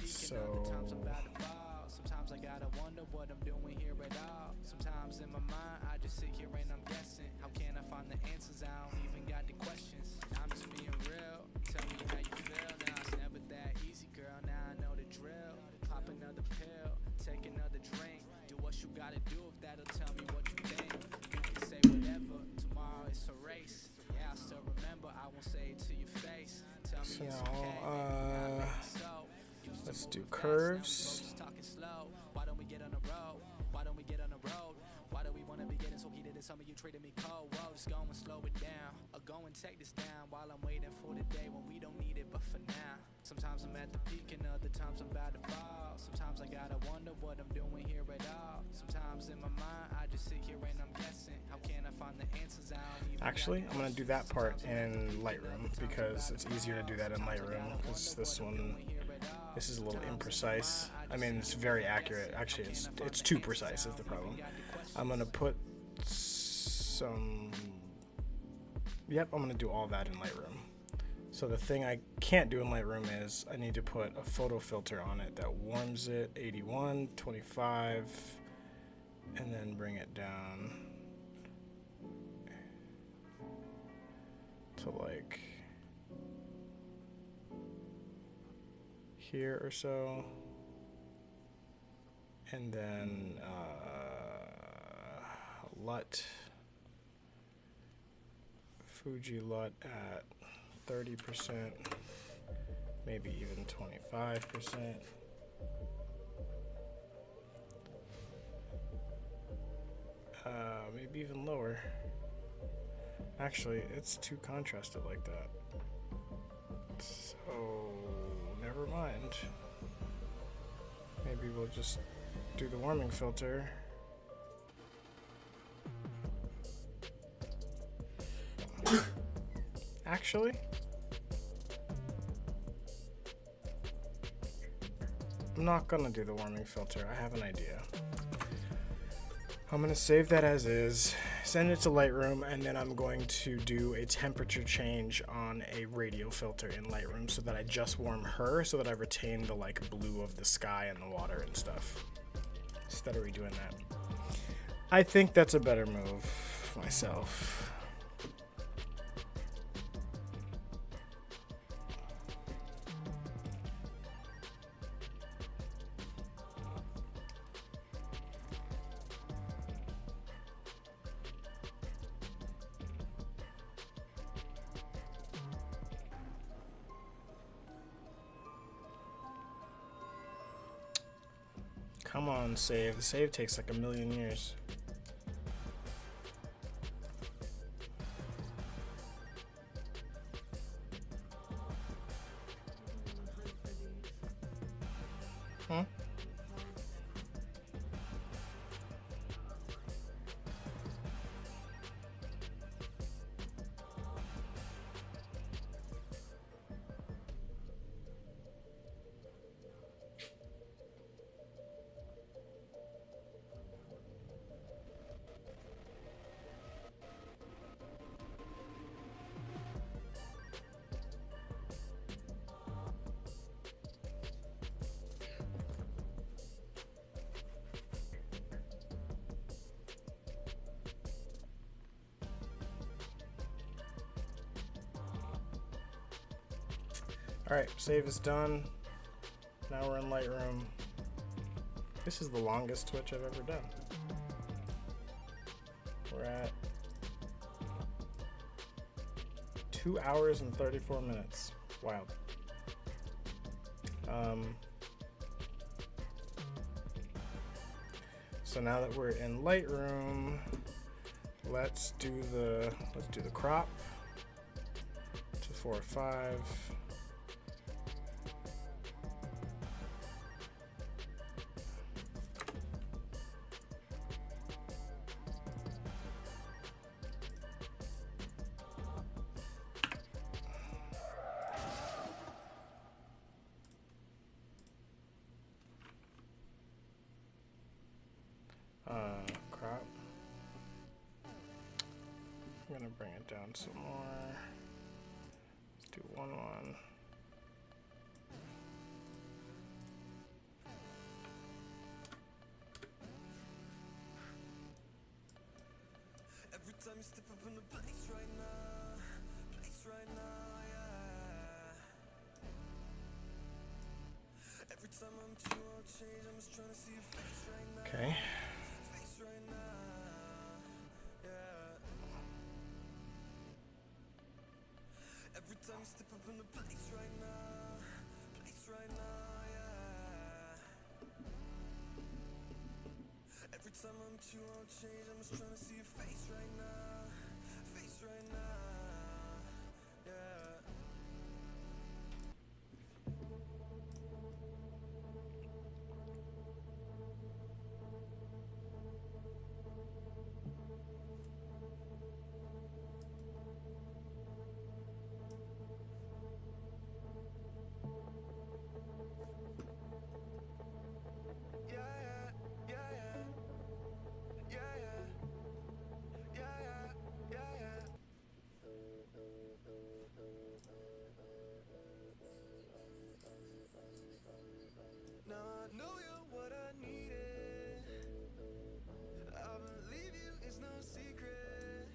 So. Sometimes I gotta wonder what I'm doing here at all. Sometimes in my mind I just sit here and I'm guessing. How can I find the answers? I don't even got the questions. I'm just being real. Tell me how you feel. Now it's never that easy, girl. Now I know the drill. Pop another pill, take another drink. Do what you gotta do if that'll tell me what you think. You can say whatever. Tomorrow it's a race. Yeah, I still remember. I won't say it to your face. Tell me it's okay. Let's do curves. Why don't we get on the road? Why don't we get on the road? Why do we wanna be getting so heated and some of you treating me cold? Whoa, just go and slow it down. Or go and take this down while I'm waiting for the day when we don't need it, but for now. Sometimes I'm at the peak and other times I'm about to fall. Sometimes I gotta wonder what I'm doing here at all. Sometimes in my mind I just sit here and I'm guessing. How can I find the answers? I don't even. Actually, I'm gonna do that part in Lightroom because it's easier to do that in Lightroom because this is a little imprecise. I mean, it's very accurate. Actually, it's too precise is the problem. I'm gonna put some. Yep, I'm gonna do all that in Lightroom. So the thing I can't do in Lightroom is I need to put a photo filter on it that warms it 81, 25, and then bring it down to like here or so, and then LUT, Fuji LUT at 30%, maybe even 25%. Maybe even lower. Actually, it's too contrasted like that. So, never mind. Maybe we'll just do the warming filter. Actually, I'm not gonna do the warming filter. I have an idea. I'm gonna save that as is, send it to Lightroom, and then I'm going to do a temperature change on a radio filter in Lightroom so that I just warm her, so that I retain the like blue of the sky and the water and stuff, instead of redoing that. I think that's a better move myself. Come on, save. The save takes like a million years. Huh? Alright, save is done. Now we're in Lightroom. This is the longest Twitch I've ever done. We're at 2 hours and 34 minutes. Wild. So now that we're in Lightroom, let's do the crop to 4 or 5. Crop. I'm gonna bring it down some more. Let's do 1:1. Every time you step up in the place right now, yeah. Every time I'm with you, I'll change. I'm just trying to see your face right now. Okay. Face right now, yeah. Every time you step up in the place right now, yeah. Every time I'm with you, I'll change. I'm just trying to see your face right now, yeah. Now I know you're what I needed. I believe you, it's no secret.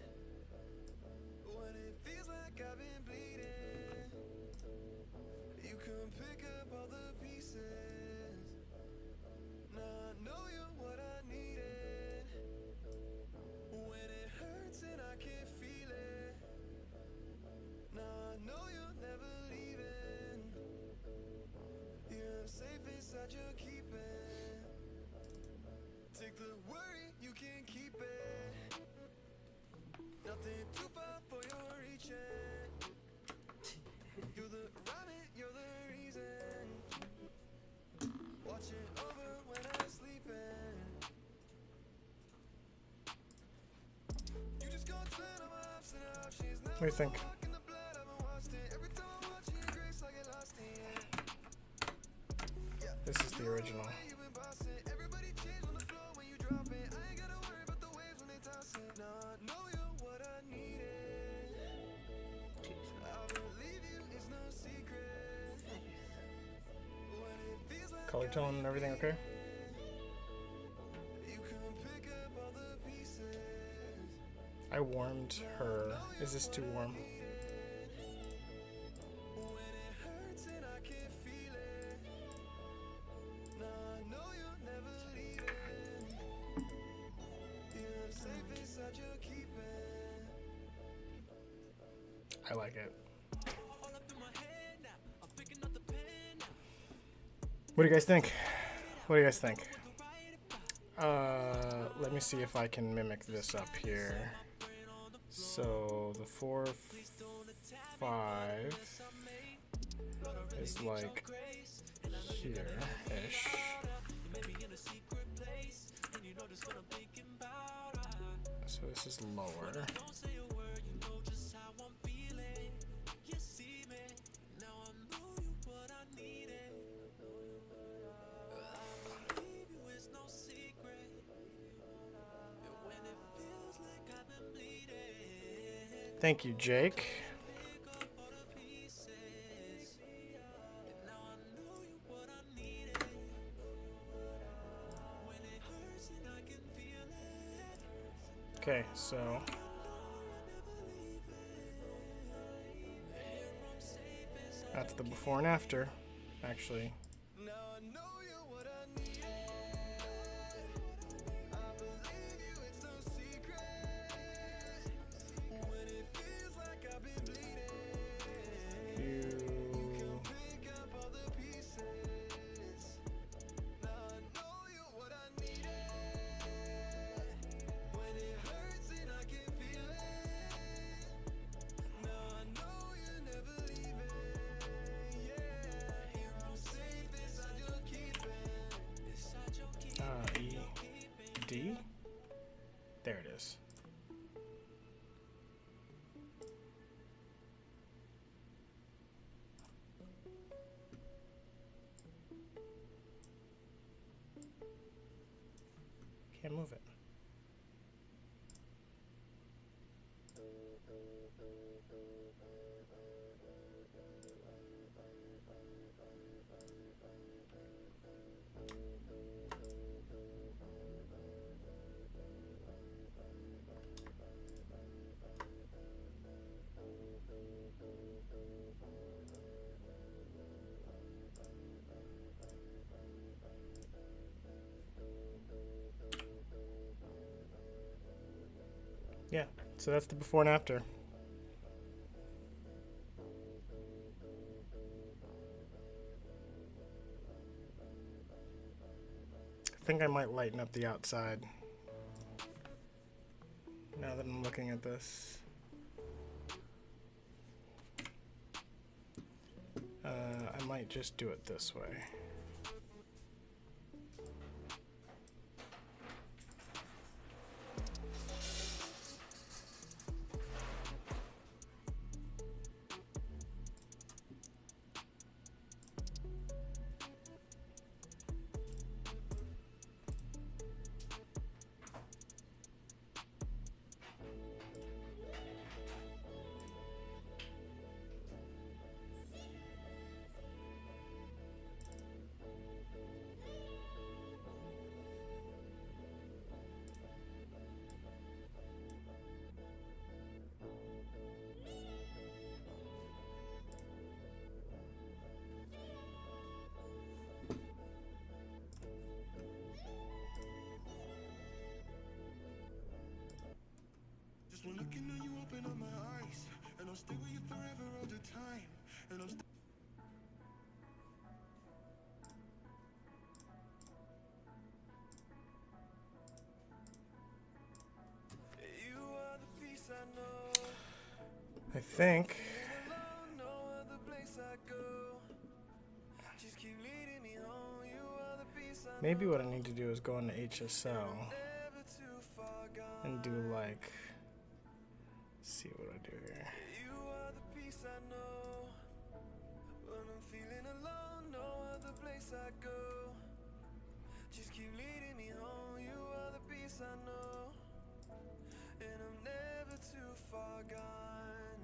When it feels like I've been bleeding, you can pick up all the pieces. Now I know you're what I needed. When it hurts and I can't feel it, now I know you'll never leaving. You're safe inside your keeping. Take the worry, you can keep it. Nothing too far for your reaching. You're the rabbit, you're the reason. Watching over when I'm sleeping. You just gonna turn on my ups and options. What do you think? Walking the blood, I've been watched it. Every time I watch your grace, I get lost in it. This is the original. You've been bossing. Everybody change on the floor when you drop it. I ain't gotta worry about the waves when they toss it. Now I know you're what I needed. I believe you, it's no secret. When it feels like Color tone and everything okay? you can pick up all the pieces. I warmed her. Is this too warm? When it hurts and I can't feel it. Now I know you'll never leaving. You're safe inside your keeping. I like it. What do you guys think? Let me see if I can mimic this up here. So the 4, 5 is like here-ish. So this is lower. Thank you, Jake. Okay, so that's the before and after, actually. D? There it is. Can't move it. Yeah, so that's the before and after. I think I might lighten up the outside now that I'm looking at this. I might just do it this way. When looking at you, open up my eyes, and I'll stay with you forever all the time. And I'm you are the peace I know. I think No other place I go. Just keep leading me home. You are the peace I know. maybe what I need to do is go into HSL Never too far gone. and do like, see what I do here. You are the peace I know. When I'm feeling alone, no other place I go. Just keep leading me home. You are the peace I know. And I'm never too far gone.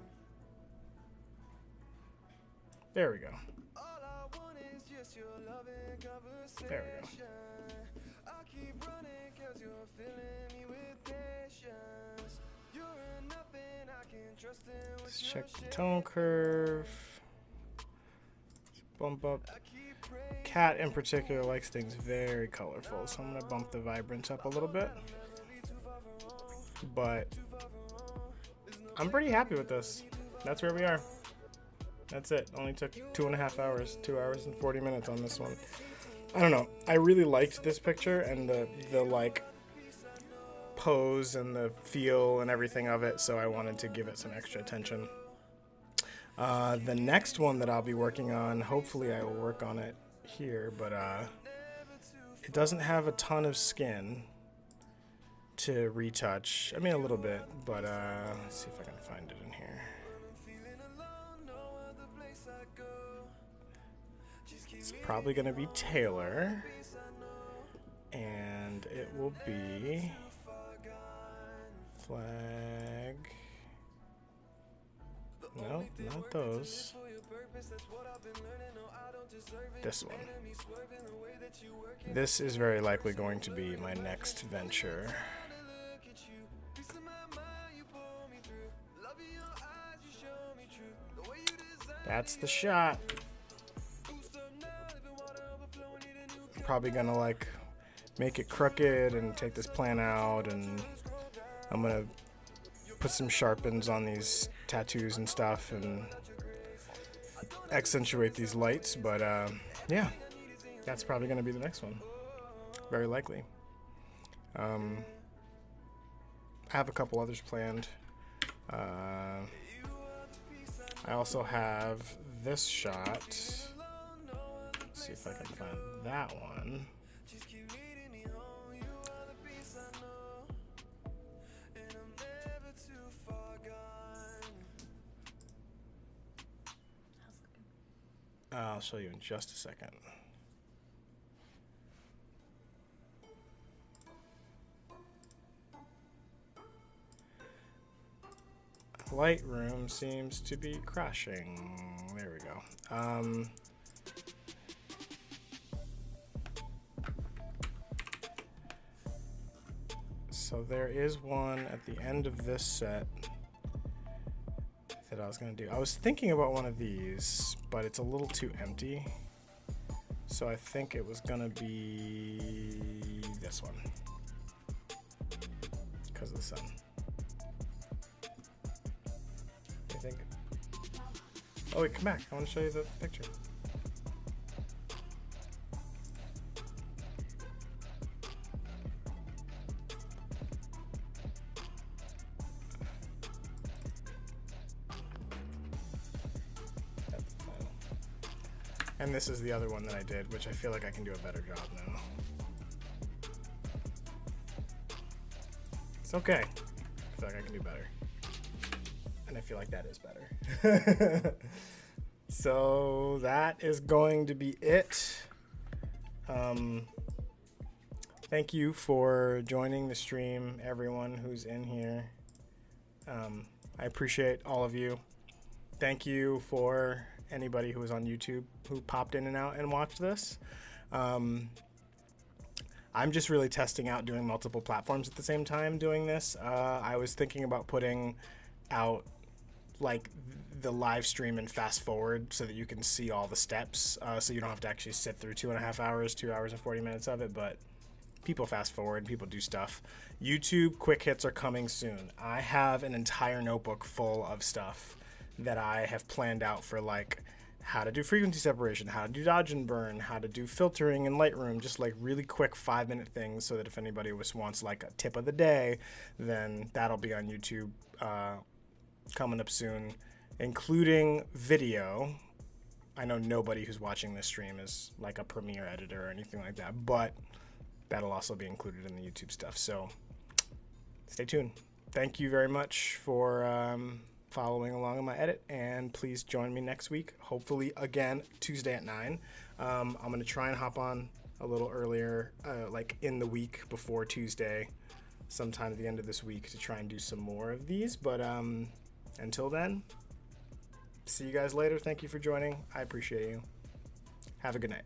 There we go. All I want is just your loving conversation. There we go. I keep running cause you're filling me with patience. You're nothing I can trust in with Let's your check the shade. tone curve. Let's bump up. I keep praying Cat in particular likes things very colorful, so I'm gonna bump the vibrance up a little bit. But I'm pretty happy with this. That's where we are. That's it. Only took 2.5 hours, 2 hours and 40 minutes on this one. I don't know. I really liked this picture and the like pose and the feel and everything of it, so I wanted to give it some extra attention. The next one that I'll be working on, hopefully I will work on it here, but it doesn't have a ton of skin to retouch. I mean, a little bit, but let's see if I can find it in here. It's probably going to be Taylor, and it will be flag. No, not those. This one. This is very likely going to be my next venture. That's the shot. probably gonna like make it crooked and take this plan out, and I'm gonna put some sharpens on these tattoos and stuff and accentuate these lights. But yeah, that's probably gonna be the next one, very likely. I have a couple others planned. I also have this shot. Let's see if I can find that one. I'll show you in just a second. Lightroom seems to be crashing. There we go. So there is one at the end of this set that I was going to do. I was thinking about one of these, but it's a little too empty. So I think it was going to be this one because of the sun. I think. Oh wait, come back. I want to show you the picture. That's the final. And this is the other one that I did, which I feel like I can do a better job now. It's okay. I feel like I can do better. And I feel like that is better. So that is going to be it. Thank you for joining the stream, everyone who's in here. I appreciate all of you. Thank you for anybody who was on YouTube who popped in and out and watched this. I'm just really testing out doing multiple platforms at the same time doing this. I was thinking about putting out like the live stream and fast forward so that you can see all the steps, so you don't have to actually sit through 2.5 hours, 2 hours and 40 minutes of it. But people fast forward, people do stuff. YouTube quick hits are coming soon. I have an entire notebook full of stuff that I have planned out for, like how to do frequency separation, how to do dodge and burn, how to do filtering in Lightroom, just like really quick 5-minute things, so that if anybody wants like a tip of the day, then that'll be on YouTube coming up soon, including video. I know nobody who's watching this stream is like a Premiere editor or anything like that, but that'll also be included in the YouTube stuff. So stay tuned. Thank you very much for following along in my edit, and please join me next week, hopefully again Tuesday at 9. I'm going to try and hop on a little earlier, like in the week before Tuesday, sometime at the end of this week, to try and do some more of these. But until then, see you guys later. Thank you for joining. I appreciate you. Have a good night.